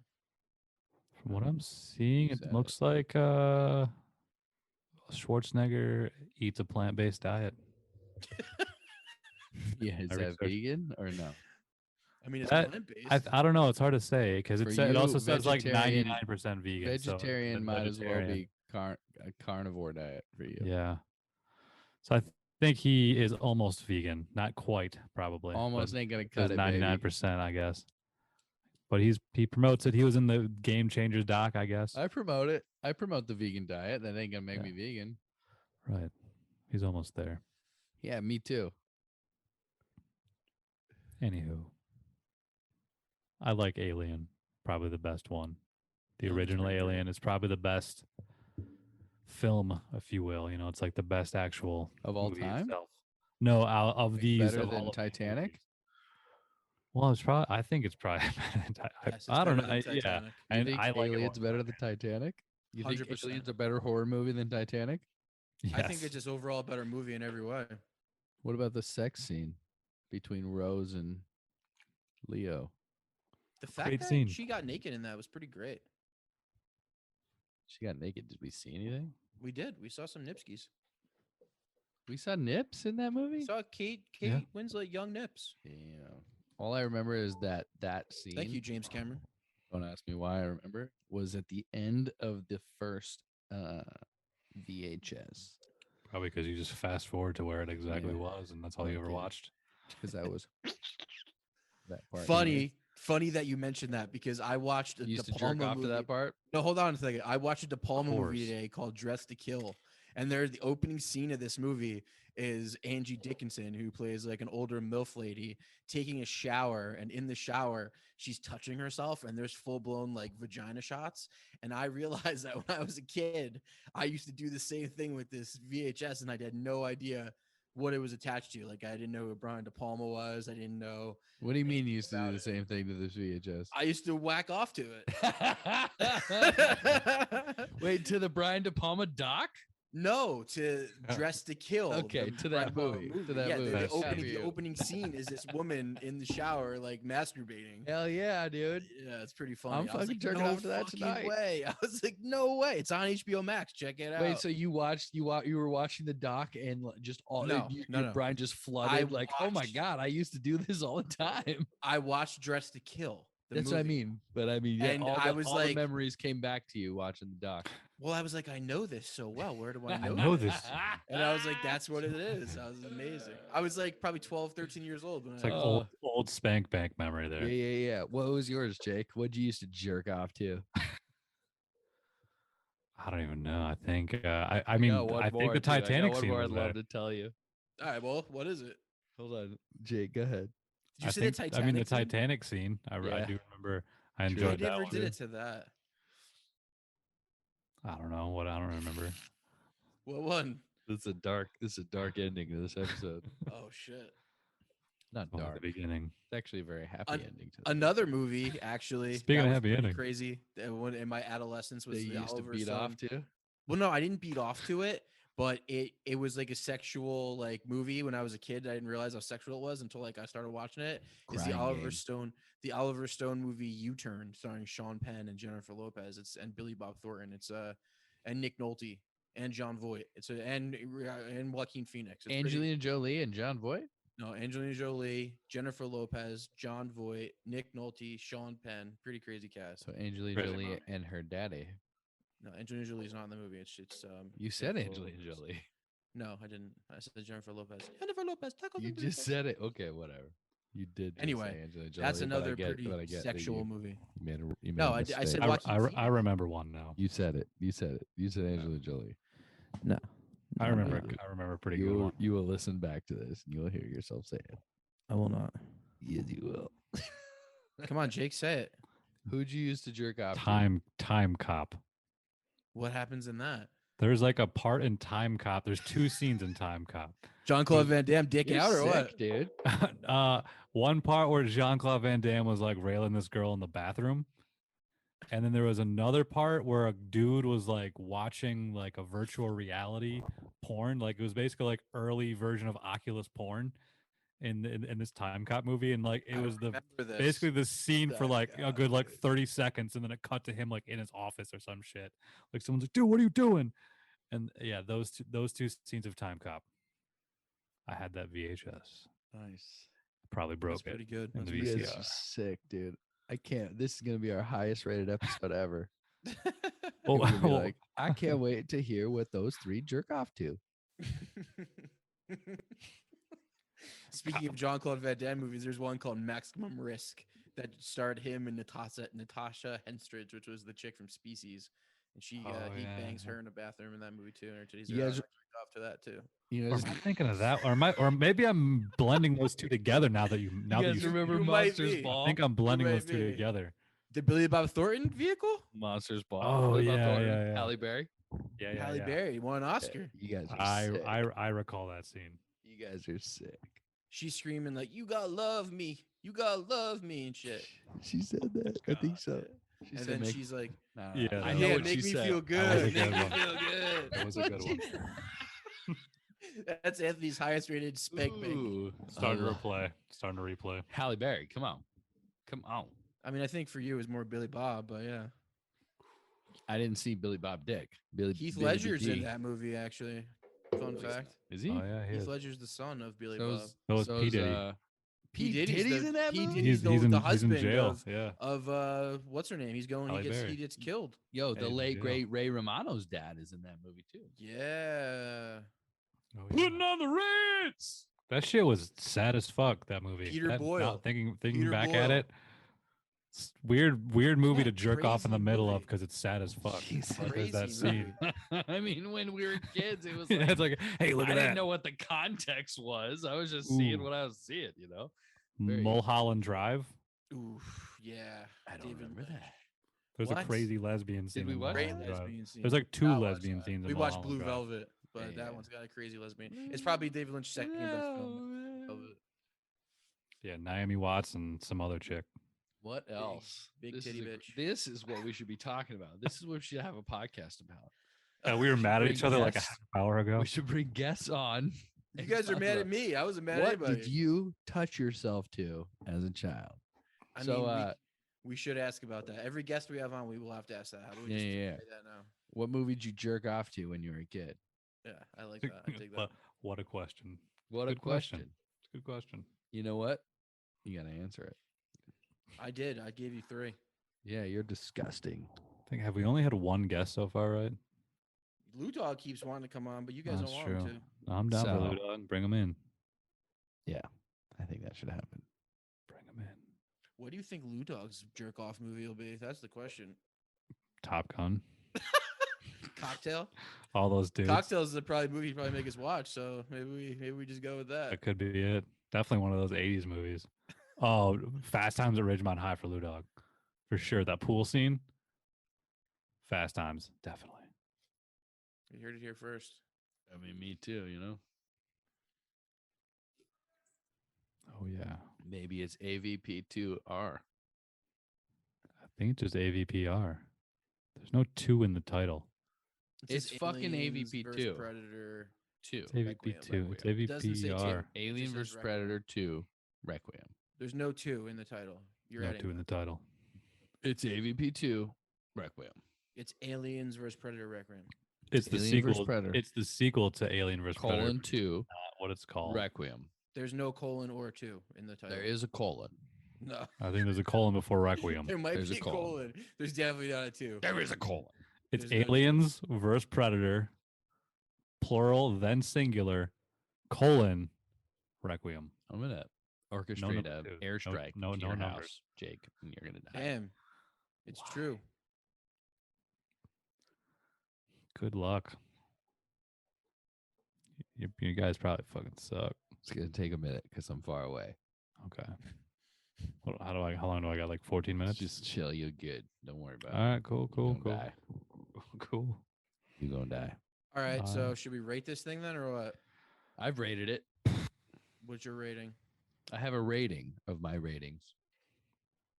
From what I'm seeing, it Said looks like Schwarzenegger eats a plant-based diet. Yeah, is I that researched- vegan or no? I mean, it's That- plant-based. I don't know. It's hard to say because For it also you, says like vegetarian- 99% vegan. Vegetarian so might as well vegetarian. be a carnivore diet for you. Yeah. So I think he is almost vegan, not quite, probably. Almost but ain't gonna it cut says it, baby. 99%, I guess. But he promotes it. He was in the Game Changers doc, I guess. I promote it. I promote the vegan diet. That ain't gonna make Yeah. me vegan. Right. He's almost there. Yeah, me too. Anywho, I like Alien, probably the best one. The Alien's original pretty great. Alien is probably the best film, if you will. You know, it's like the best actual Of all movie time? itself. No, out of these, Better of than all of these Titanic? movies. Well, it's probably. I think it's probably. Yes, it's I don't know. better than Yeah, Titanic. You and think I like Alien's it better than Titanic? You think 100%. Alien's a better horror movie than Titanic? I think Yes. it's just overall a better movie in every way. What about the sex scene between Rose and Leo? The fact Great that scene. she got naked in that was pretty great. She got naked. Did we see anything? We did. We saw some nipskies. We saw nips in that We movie. saw Kate Yeah. Winslet young nips. Damn. All I remember is that scene. Thank you, James Cameron. Don't ask me why I remember. Was at the end of the first VHS Probably because you just fast forward to where it exactly Yeah. was, and that's all I you ever did. watched. because I was that part. Funny that you mentioned that because I watched a You used De to jerk Palma off movie. to that part. No, hold on a second. I watched a De Palma movie course. today called Dress to Kill. And there's the opening scene of this movie is Angie Dickinson, who plays like an older MILF lady, taking a shower. And in the shower, she's touching herself and there's full blown like vagina shots. And I realized that when I was a kid, I used to do the same thing with this VHS and I had no idea what it was attached to. Like I didn't know who Brian De Palma was. I didn't know. What do you mean you used to do about the it. same thing to this VHS? I used to whack off to it. Wait, to the Brian De Palma doc? No, to Dress to Kill. Okay, to that Brian De Palma movie, to that yeah, movie. The, That's opening, you. the opening scene is this woman in the shower, like masturbating. Hell yeah, dude. Yeah, it's pretty funny. I'm I was fucking like, jerking no off to that fucking tonight. way. I was like, no way. It's on HBO Max. Check it out. Wait, so you were watching the doc and just all No, your brain just flooded like, oh my watched- god, I used to do this all the time. I watched Dress to Kill. the That's what I movie. mean. But I mean, yeah, And all I the, was all the like- memories came back to you watching the doc. Well, I was like, I know this so well. Where do I I know, know this? this. And I was like, that's what it is. I was amazing. I was like probably 12, 13 years old. When It's like I, old spank bank memory Yeah, there. yeah, yeah. What was yours, Jake? What'd you used to jerk off to? I don't even know. I think I mean got one I think more, the dude. I got Titanic one scene more was I'd there. love to tell you. all right, well, what is it? Hold on, Jake. Go ahead. Did you say think, the Titanic? I mean the scene? Titanic scene. I Yeah. do remember. I True. I enjoyed that never one. did it to that. I don't know what I don't remember. What one? This is a dark ending to this episode. Oh shit. Not Well, at dark. the beginning. It's actually a very happy ending to this. Another movie, actually. Speaking that of was happy pretty ending. crazy. That one in my adolescence was They the used to Oliver beat Stone. off to. Well, no, I didn't beat off to it, but it was like a sexual like movie when I was a kid. I didn't realize how sexual it was until like I started watching it. It's the Crying Oliver Stone movie U-Turn, starring Sean Penn and Jennifer Lopez. It's Billy Bob Thornton. It's and Nick Nolte and John Voight. And Joaquin Phoenix. It's pretty- Angelina Jolie and John Voight. No, Angelina Jolie, Jennifer Lopez, John Voight, Nick Nolte, Sean Penn. Pretty crazy cast. So Angelina Crazy Jolie movie. and her daddy. No, Angelina Jolie's not in the movie. It's You said Jennifer Angelina Lopez. Jolie. No, I didn't. I said Jennifer Lopez. Jennifer Lopez. Tacos You and just burritos. said it. Okay, whatever. You did. Just Anyway, say Angelina Jolie, That's but I another get- pretty but I get that sexual you movie. made a, you made No, a I said mistake. Joaquin I remember one now. You said it. You said it. You said Angelina Jolie. No. I remember you- I remember a pretty good one. You will listen back to this and you'll hear yourself say it. I will not. Yes, you will. Come on, Jake, say it. Who'd you use to jerk off? to? Time Cop. What happens in that? There's like a part in Time Cop. There's two scenes in Time Cop. John Claude Van Damme, dick You're out or sick, what? dude? One part where Jean-Claude Van Damme was like railing this girl in the bathroom. And then there was another part where a dude was like watching like a virtual reality porn. Like it was basically like early version of Oculus porn in this Time Cop movie. And like it I was the remember this. basically the scene for Oh, like a God, good like dude. 30 seconds, and then it cut to him like in his office or some shit. Like someone's like, dude, what are you doing? And yeah, those two scenes of Time Cop. I had that VHS. Nice. Probably That's broke it. pretty good. in the You guys VCR. are sick, dude. I can't. This is gonna be our highest rated episode ever. Well, We're gonna be well, like, I can't wait to hear what those three jerk off to. Speaking of John Claude Van Damme movies, there's one called Maximum Risk that starred him and Natasha Henstridge, which was the chick from Species, and he yeah, bangs yeah. her in a bathroom in that movie too. And her titties You are guys out. I jerked off to that too. You know, or this- am I thinking of that? Or maybe I'm blending those two together now that you you guys you remember You might Monsters be. I Ball? think I'm blending might those two be. together. The Billy Bob Thornton vehicle? Monsters Ball. Oh, Billy Bob yeah, Thornton, yeah, yeah. Halle Berry. Yeah, Halle Berry won an Oscar. You guys are sick. I recall that scene. You guys are sick. She's screaming like, "You gotta love me, you gotta love me" and shit. She said that. I think so. She And said then make, she's like, nah, Yeah, I that know "Yeah, what make she me said. feel was a good, good make me one. feel good." That was a good one. That's Anthony's highest rated spank bank. Ooh, Starting to Allah. replay. Starting to replay. Halle Berry, come on. Come on. I mean, I think for you is more Billy Bob, but yeah. I didn't see Billy Bob Dick. Heath Billy Ledger's BD. in that movie, actually. Fun fact. Is he? Oh yeah, he Heath is. Ledger's the son of Billy So Bob. is, So is so P. is, Diddy. P. Diddy's in that P. movie? Diddy's He's in husband jail. of what's her name? He's going. Halle Berry. He gets killed. Yo, Yeah, the he's in late jail. great Ray Romano's dad is in that movie too. Yeah. Oh, Putting on the Ritz. that shit was sad as fuck. That movie. Peter Now Boyle. thinking Peter back Boyle. at it, it's weird movie Yeah, to jerk off in the crazy middle of movie. because it's sad as fuck. Jesus. Like, there's that Crazy scene. I mean, when we were kids, it was Yeah, like, it's like, hey, look I at didn't that. know what the context was. I was just seeing Ooh. what I was seeing, you know? very Mulholland Drive. Oof. Yeah. I don't David remember Lynch. that. There's a What? crazy lesbian scene. we in watch Great Mulholland that? Drive. lesbian scene. There's like two Gotta watch lesbian that. scenes. In We watched Mulholland Blue Drive. Velvet, but Yeah. that one's got a crazy lesbian. It's probably David Lynch's second best film. Velvet. Yeah, Naomi Watts and some other chick. What else? big This titty is bitch. This is what we should be talking about. This is what we should have a podcast about. And we were mad at bring each other like a guests. half hour ago. We should bring guests on. You and guys are talk mad about at me. I wasn't mad at What anybody. did you touch yourself to as a child? I so, mean, we should ask about that. Every guest we have on, we will have to ask that. How about we just Yeah. say that now? What movie did you jerk off to when you were a kid? Yeah, I like that. I take that. What a question. What Good a question. It's a good question. You know what? You got to answer it. I did. I gave you 3. Yeah, you're disgusting. I think have we only had one guest so far, right? Lou Dog keeps wanting to come on, but you guys That's don't want him true. to. I'm down for So- Lou Dog. Bring him in. Yeah, I think that should happen. Bring him in. What do you think Lou Dog's jerk off movie will be? That's the question. Top Gun. Cocktail. All those dudes. Cocktail's the probably movie he'd probably make us watch. So maybe we just go with that. That could be it. Definitely one of those 80s movies. Oh, Fast Times at Ridgemont High for Lou Dog. For sure. That pool scene. Fast Times. Definitely. You heard it here first. I mean, me too, you know? Oh, yeah. Maybe it's AVP2R. I think it's just AVPR. There's no 2 in the title. It's just fucking Aliens AVP2. versus Predator. 2. It's AVP2. It's It doesn't say two. AVPR. Alien just says vs. Requiem. Predator 2 Requiem. There's no 2 in the title. You're No adding 2 in the that. title. It's AVP2 Requiem. It's Aliens versus Predator Requiem. It's the Alien vs. sequel. Predator. It's the sequel to Alien vs. Predator. Colon 2 Not what it's called. Requiem. There's no colon or 2 in the title. There is a colon. No. I think there's a colon before Requiem. There might There's be a a colon. colon. There's definitely not a 2. There is a colon. It's There's no- Aliens versus Predator, plural, then singular, colon, Requiem. I'm going to orchestrate number an two. airstrike No to your numbers. house, Jake, and you're going to die. Damn. It's true. Good luck. You guys probably fucking suck. It's going to take a minute because I'm far away. Okay. How long do I got? Like 14 minutes? Just chill. You're good. Don't worry about All it. right, cool. You're gonna die. Cool. You're going to die. All right. So Uh, should we rate this thing then or what? I've rated it. What's your rating? I have a rating of my ratings.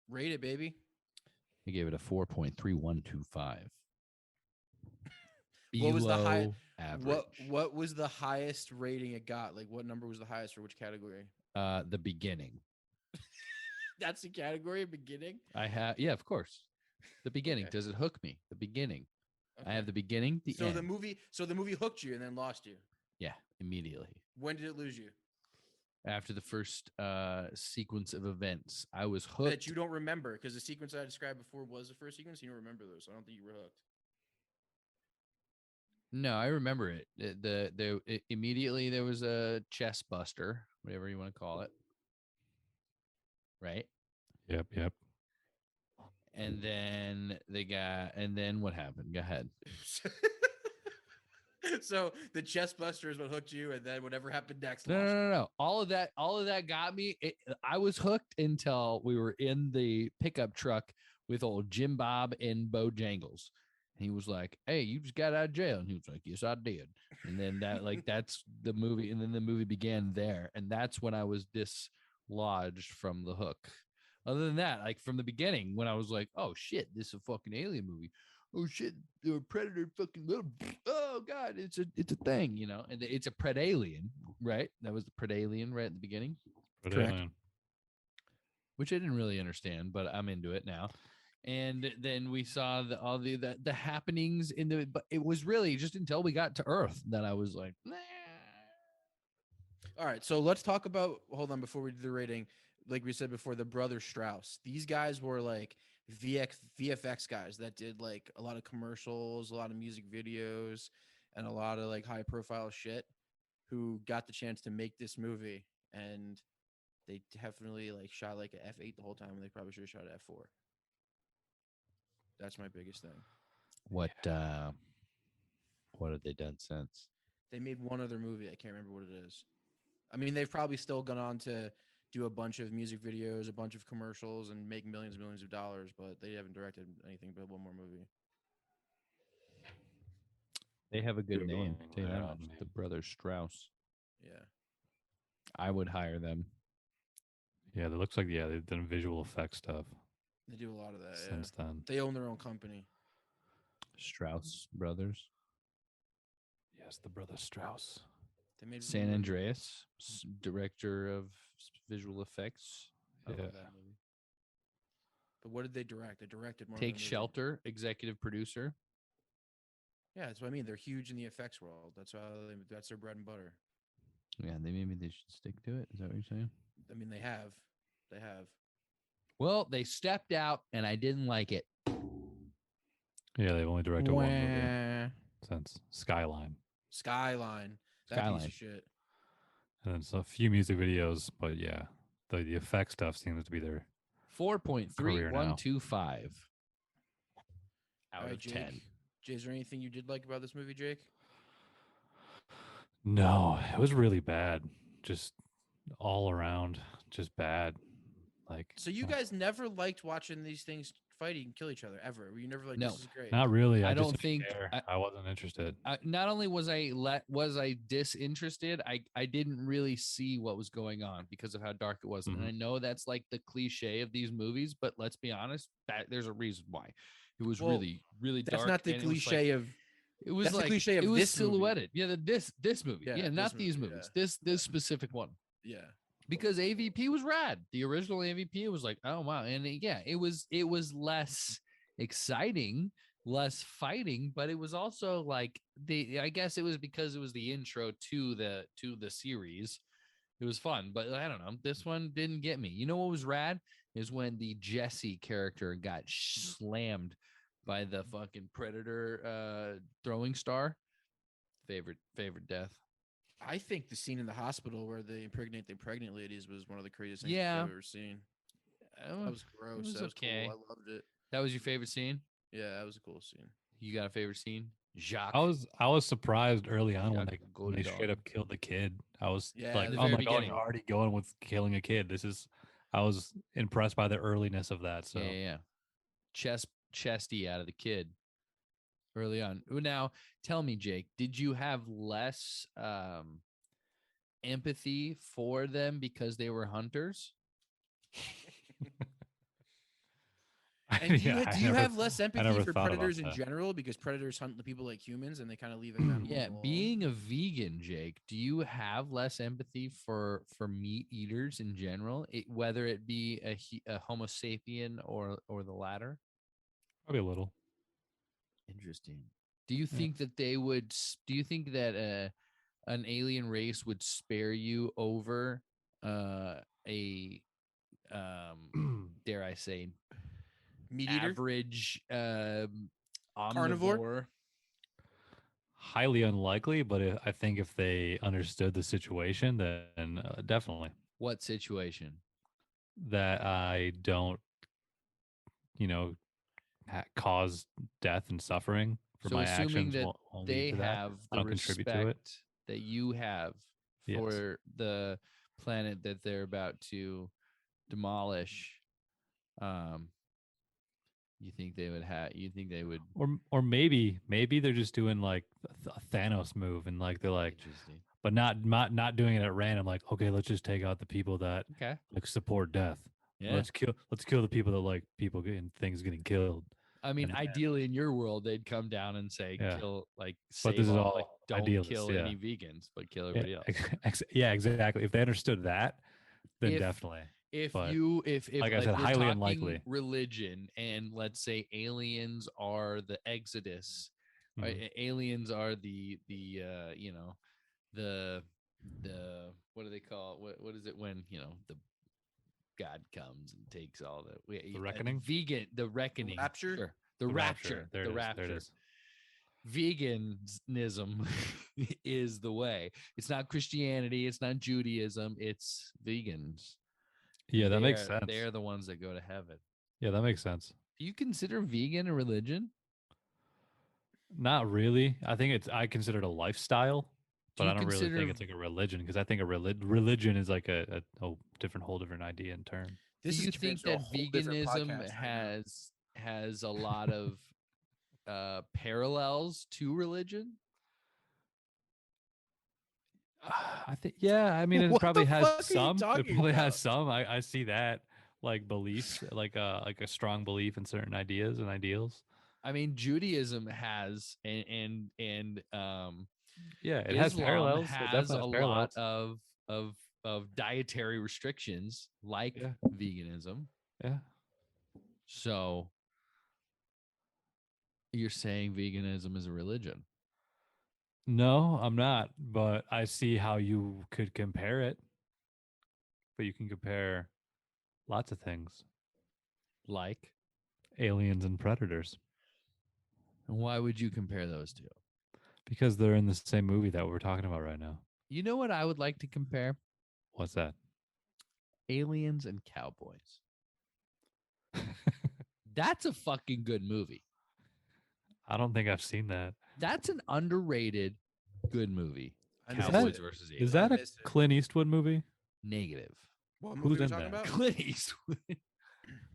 Rate it, baby. I gave it a 4.3125. What was the high- Below average? What was the highest rating it got? Like what number was the highest for which category? The beginning. That's the category beginning. Yeah, of course. The beginning. Okay. Does it hook me? The beginning. I Okay. have the beginning, the so end. the movie hooked you and then lost you. Yeah, immediately. When did it lose you? After the first sequence of events, I was That hooked. you don't remember because the sequence I described before was the first sequence. You don't remember those. So I don't think you were hooked. No, I remember it. Immediately there was a chest buster, whatever you want to call it. Right? Yep. And then what happened? Go ahead. So the chest buster is what hooked you, and then whatever happened next. No, lost no, you. no, no. All of that got me. I was hooked until we were in the pickup truck with old Jim Bob and Bojangles. He was like, "Hey, you just got out of jail," and he was like, "Yes, I did." And then that's the movie, and then the movie began there, and that's when I was dislodged from the hook. Other than that, like from the beginning, when I was like, "Oh shit, this is a fucking alien movie," oh shit, the predator fucking little, oh god, it's a thing, you know, and it's a predalien, right? That was the predalien right at the beginning, Correct. Alien. which I didn't really understand, but I'm into it now. And then we saw all the happenings in the, but it was really just until we got to Earth that I was like, nah. All right, so let's talk about. Hold on, before we do the rating, like we said before, the brother Strause. These guys were like VFX guys that did like a lot of commercials, a lot of music videos, and a lot of like high profile shit. Who got the chance to make this movie, and they definitely like shot like an F8 the whole time, and they probably should have shot an F4. That's my biggest thing. What have they done since? They made one other movie. I can't remember what it is. I mean, they've probably still gone on to do a bunch of music videos, a bunch of commercials, and make millions and millions of dollars, but they haven't directed anything but one more movie. They have a good Googling name. Tell you that right much. on me. The brothers Strauss. Yeah. I would hire them. Yeah, it looks like they've done visual effects stuff They do a lot of that. since Yeah. then. They own their own company. Strauss brothers. Yes, the brother Strauss. They made San Andreas, director of visual effects. I love Yeah. that movie. But what did they direct? They directed more. Take Shelter, executive producer. Yeah, that's what I mean. They're huge in the effects world. That's that's their bread and butter. Yeah, maybe they should stick to it. Is that what you're saying? I mean, they have. They have. Well, they stepped out, and I didn't like it. Yeah, they've only directed one movie Wah. since Skyline, Skyline. That piece Skyline. of shit. and then a few music videos. But yeah, the effect stuff seems to be their 4.3125 out All right, of Jake. 10. Jay, is there anything you did like about this movie, Jake? No, it was really bad. Just all around, just bad. Like, So you guys never liked watching these things fighting and kill each other ever? Were you never like, No. this is great? not really. I just don't didn't think- care. I wasn't interested. Not only was I disinterested, I didn't really see what was going on because of how dark it was. And Mhm. I know that's like the cliche of these movies, but let's be honest, that there's a reason why. It was Well, really, really dark. That's not the and it was like- cliche of. It was That's the like cliche of it was this movie. silhouetted. Yeah, this movie. Yeah, Yeah, this not these movie, movies. yeah. This specific one. Yeah. Because AVP was rad. The original AVP was like, oh wow, and it was less exciting, less fighting, but it was also like I guess it was because it was the intro to the series. It was fun, but I don't know. This one didn't get me. You know what was rad is when the Jesse character got slammed by the fucking predator throwing star. Favorite death. I think the scene in the hospital where they impregnate the pregnant ladies was one of the craziest things Yeah. I've ever seen. That was gross. was That was okay. cool. I loved it. That was your favorite scene? Yeah, that was a cool scene. You got a favorite scene? Jacques. I was surprised early on when Jacques they Goldie straight dog. up killed the kid. I was Yeah, like, the oh very my god, beginning. you're already going with killing a kid. I was impressed by the earliness of that. So Yeah. Chesty out of the kid early on. Now, tell me, Jake, did you have less empathy for them because they were hunters? And do you, yeah, do you have less empathy never for thought about predators in that. general because predators hunt the people like humans and they kind of leave animals Yeah, alone? being a vegan, Jake, do you have less empathy for meat eaters in general, whether it be a Homo sapien or the latter? Probably a little. Interesting. Do you Yeah. think that they would? Do you think that an alien race would spare you over a dare I say Meat eater? average Carnivore? omnivore? Highly unlikely, but I think if they understood the situation, then definitely What situation? that I don't, cause death and suffering for So my assuming actions. that won't lead they to that. have I the don't contribute to it. respect that you have Yes. for the planet that they're about to demolish, you think they would have? You think they would? Or maybe they're just doing like a Thanos move and like they're like, Interesting. but not doing it at random. Like, okay, let's just take out the people that Okay. like support death. Yeah. Let's kill the people that like people getting things getting killed. I mean, And- ideally in your world, they'd come down and say, Yeah. kill, like, But this save is all, all like, don't idealist, kill yeah. any vegans, but kill Yeah, everybody else. yeah, exactly. If they understood that, then If- definitely. If But, if like I said, we're highly talking unlikely. religion, and let's say aliens are the Exodus, right? Mhm. Aliens are the you know, the what do they call it? What is it when, you know, the God comes and takes all The reckoning? the reckoning, rapture? sure. The rapture, There the it is. rapture. There it is. Veganism is the way. It's not Christianity, it's not Judaism, it's vegans. Yeah, that makes They're- sense. They're the ones that go to heaven. Yeah, that makes sense. Do you consider vegan a religion? Not really. I consider it a lifestyle, but you I don't really consider- think it's like a religion because I think a religion is like a whole different idea in term. This Do is you turning think into a that whole different veganism podcast right now. has a lot of parallels to religion? I think I mean it What probably the has fuck are you some. It talking probably about? has some. I see that like beliefs, like a strong belief in certain ideas and ideals. I mean, Judaism has and Yeah, it has Islam parallels. It has definitely a has lot parallels. of dietary restrictions like Yeah. veganism. Yeah. So you're saying veganism is a religion? No, I'm not, but I see how you could compare it. But you can compare lots of things. Like, Aliens and predators. and why would you compare those two? Because they're in the same movie that we're talking about right now. You know what I would like to compare? What's that? Aliens and Cowboys. That's a fucking good movie. I don't think I've seen that. That's an underrated good movie. I missed Cowboys it. versus Is aliens. that a missed it. Clint Eastwood movie? Negative. What Who's movie are we in talking that? about? Clint Eastwood.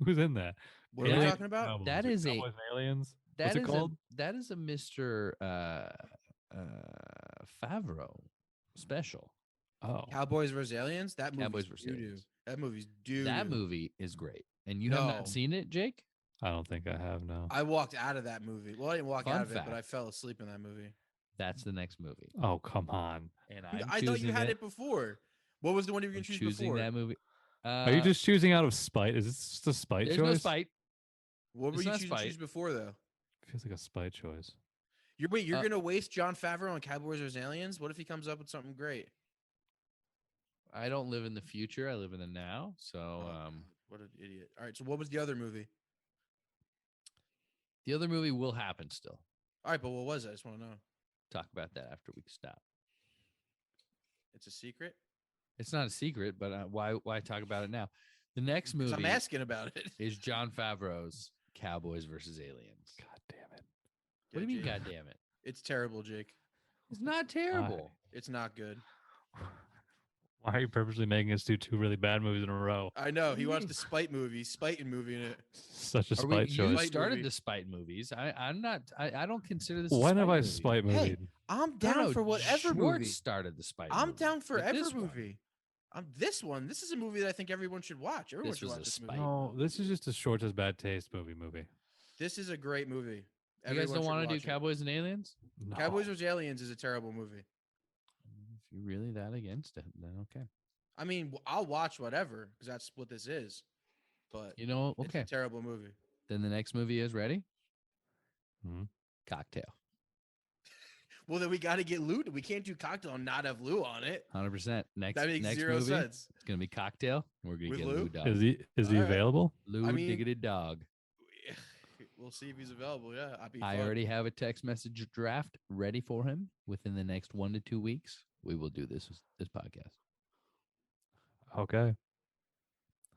Who's in that? What are we That- talking about? Cowboys. that is a- Cowboys and aliens. That What's it is called? that is a Mr. Favreau special. Oh, Cowboys versus Aliens? That movie's Cowboys versus doo-doo. Aliens. That movie's doo. That movie is great. And you have No. not seen it, Jake? I don't think I have. No. I walked out of that movie. Well, I didn't walk Fun out of it, but fact. I fell asleep in that movie. That's the next movie. Oh, come on. And I thought you had it before. What was the one you were I'm going to choose choosing before? that movie. Are you just choosing out of spite? Is this just a spite There's choice? no spite. What were It's you not choosing to spite. choose before, though? Feels like a spite choice. You're Uh, going to waste John Favreau on Cowboys versus Aliens? What if he comes up with something great? I don't live in the future. I live in the now. So Oh, God, what an idiot. All right, so what was the other movie? the other movie will happen still. All right, but what was it? I just want to know. Talk about that after we stop. It's a secret? It's not a secret, but why talk about it now? The next 'Cause I'm movie asking about it. is John Favreau's Cowboys versus Aliens. God damn it. What do you mean, Jake? God damn it? It's terrible, Jake. It's not terrible. It's not good. Why are you purposely making us do two really bad movies in a row? I know. What do He you watched mean? the Spite movie, Spite movie in it. Such a Are we, spite you choice. Spite started movie. the spite movies. I'm not. I don't consider this. a When have I movie. spite movie? Hey, I'm down No, for whatever Schwartz movie. started the spite. I'm movie, down for but every this one- movie. This one. This is a movie that I think everyone should watch. Everyone This should was watch a this spite. movie. No, this is just a short as bad taste movie. This is a great movie. You guys don't want want to do Cowboys and Aliens? No. Cowboys vs. Aliens is a terrible movie. If you're really that against it, then okay. I mean, I'll watch whatever because that's what this is. But You know, it's okay. a terrible movie. Then the next movie is ready. Mhm. Cocktail. Well, then we got to get Lou. We can't do Cocktail and not have Lou on it. 100%. Next That makes next zero movie, sense. it's gonna be Cocktail. We're gonna With get Lou? Lou Dog. Is he All right. available? Lou I mean- Diggity Dog. We'll see if he's available. Yeah, I'd be I fun. already have a text message draft ready for him. Within the next 1 to 2 weeks, we will do this podcast. Okay.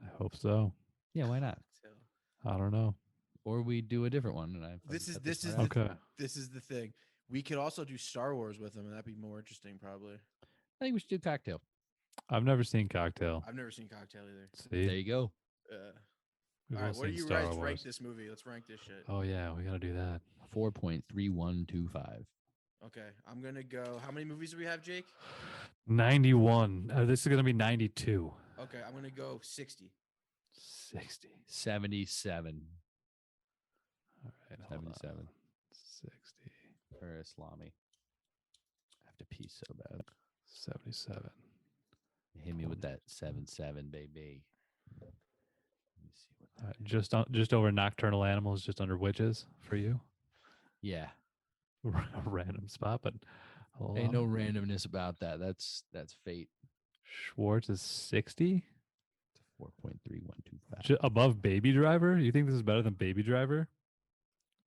I hope so. Yeah, why not? I don't know. Or we do a different one. And I This is cut this is part the, out. Okay. this is the thing. We could also do Star Wars with him, and that'd be more interesting, probably. I think we should do Cocktail. I've never seen Cocktail. I've never seen Cocktail either. See? There you go. We've All all right, what do seen you Star guys rank Wars. this movie? Let's rank this shit. Oh yeah, we gotta do that. 4.3125. Okay, I'm gonna go. How many movies do we have, Jake? 91. This is gonna be 92. Okay, I'm gonna go 60. 60. 77. All right, hold on. 77. 60, Or Islami. I have to pee so bad. 77. Hit me with that 77, baby. Let me see what. All right, just over nocturnal animals, just under witches for you. Yeah. A random spot, but hold Ain't on. no randomness about that. That's fate. Schwartz is 60. 4.3125. Above Baby Driver. You think this is better than Baby Driver?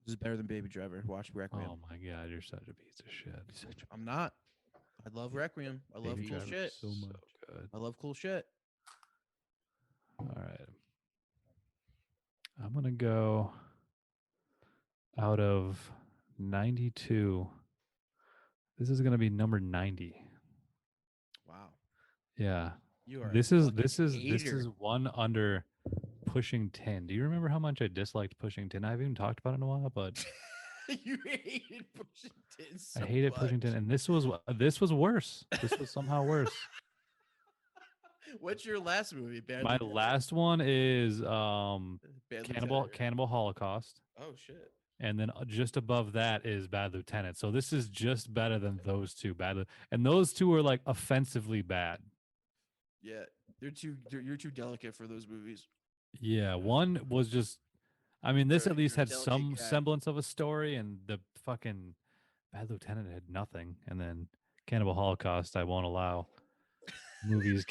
This is better than Baby Driver. Watch Requiem. Oh my god, you're such a piece of shit. I'm not. I love Requiem. I love Baby cool Driver shit. so much. So good. I love cool shit. All right. I'm gonna go out of 92. This is gonna be number 90. Wow. Yeah. You are. This a is fucking this is hater. one under Pushing 10. Do you remember how much I disliked Pushing 10? I haven't even talked about it in a while, but You hated Pushing 10 so I hated Pushing 10, much. and this was worse. This was somehow worse. What's your last movie? Badly My Driven? last one is Badly Driven. Cannibal Holocaust. Oh shit. And then just above that is Bad Lieutenant. So this is just better than those two. And those two are like offensively bad. Yeah, you're too delicate for those movies. Yeah, one was just. I mean, this You're- at least you're a had delicate some cat. semblance of a story, and the fucking Bad Lieutenant had nothing. And then Cannibal Holocaust, I won't allow movies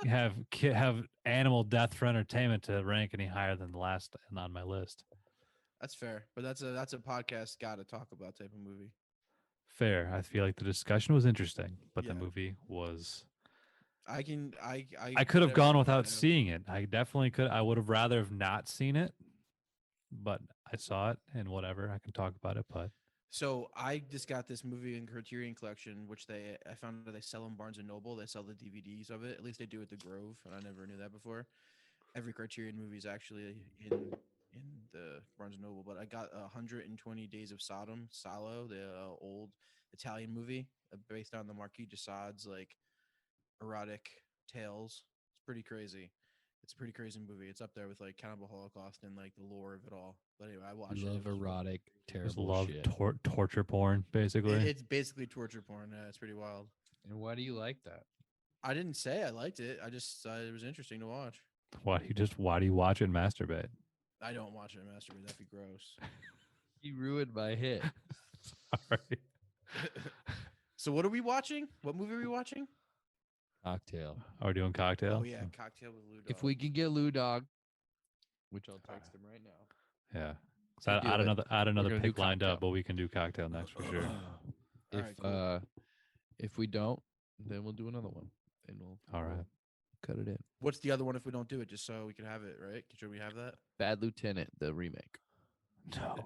have animal death for entertainment to rank any higher than the last on my list. That's fair, but that's a podcast got to talk about type of movie. Fair. I feel like the discussion was interesting, but the Yeah. movie was. I could have whatever gone you without wanna- seeing it. I definitely could. I would have rather have not seen it, but I saw it and whatever. I can talk about it, but So I just got this movie in Criterion Collection, which I found that they sell in Barnes and Noble. They sell the DVDs of it. At least they do at the Grove, and I never knew that before. Every Criterion movie is actually in the Barnes and Noble. But I got 120 Days of Sodom, Salo, the old Italian movie based on the Marquis de Sade's like erotic tales. It's pretty crazy. It's a pretty crazy movie. It's up there with like Cannibal Holocaust and like the lore of it all. But anyway, I watched Love it. It was- erotic, just terrible love shit. torture porn, basically. It's basically torture porn. It's pretty wild. And why do you like that? I didn't say I liked it. I just it was interesting to watch. Why do you watch it and masturbate? I don't watch it and masturbate. That'd be gross. You ruined my hit. Sorry. So what are we watching? What movie are we watching? Cocktail. Are we doing Cocktail? Oh yeah, Cocktail with Lou Dog. If we can get Lou Dog, which I'll text him right now. Yeah. So We do I it. had another gonna do pick lined Cocktail. up, but we can do Cocktail next for sure. If Alright, cool. if we don't, then we'll do another one. And All right. we'll cut it in. What's the other one if we don't do it? Just so we can have it, right? Should we have that? Bad Lieutenant, the remake. No.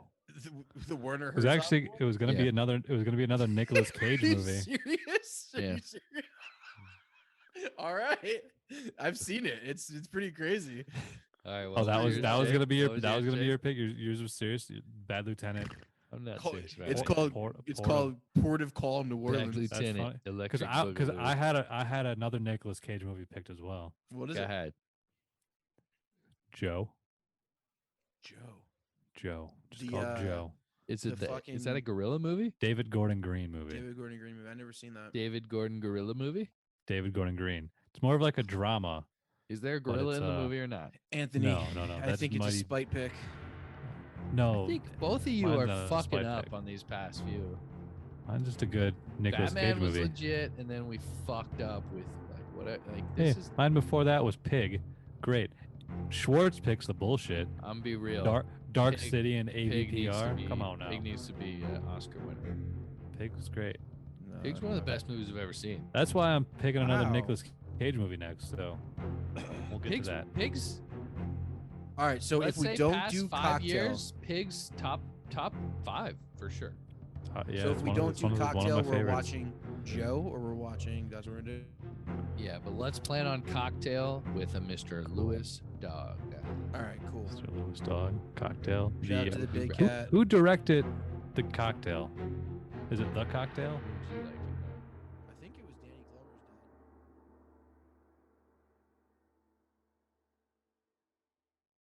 The Warner. It was Herzog actually one? it was gonna be another Nicolas Cage Are you movie. serious? Are Yeah. you serious? All right, I've seen it. It's pretty crazy. All right. Oh, that was gonna be your your pick. Yours was serious. Bad Lieutenant. I'm not Call- serious about it's it. called it's called Port of Call New Bad Orleans. Lieutenant. funny. Electric Because Boogaloo. I had another Nicolas Cage movie picked as well. What is Go it? ahead. Joe. Joe. Just The, called Joe. Is The it is that a fucking- gorilla movie? David Gordon Green movie. David Gordon Green movie. I never seen that. David Gordon gorilla movie? David Gordon Green. It's more of like a drama. Is there a But gorilla it's, in the movie or not? Anthony. No. I That's think it's a Mighty- spite pick. No, I think both of you mine's are a fucking spite up pick. on these past few. mine's just a good Nicolas Batman Cage was movie. legit, and then we fucked up with like what? Like Hey, this is. mine before that was Pig. Great. Schwartz picks the bullshit. I'm be real. Dark Pig- City and Pig needs to AVPR. be- Come on now. Pig needs to be Oscar winner. Pig was great. No, Pig's one of the best movies I've ever seen. That's why I'm picking another Wow. Nicolas Cage movie next. So we'll get Pigs, to that. Pigs. All right, so Let's if we say don't past do 5 Cocktail, years, Pigs top 5 for sure. Yeah, so it's if we one of don't the- do one of my Cocktail, we're favorites. watching Joe, or we're watching. That's what we're gonna do. Yeah, but let's plan on Cocktail with a Mr. Lewis Dog. All right, cool. Mr. Lewis Dog, Cocktail. Shout out to the big who- cat. Who directed the Cocktail? Is it The Cocktail? Would you like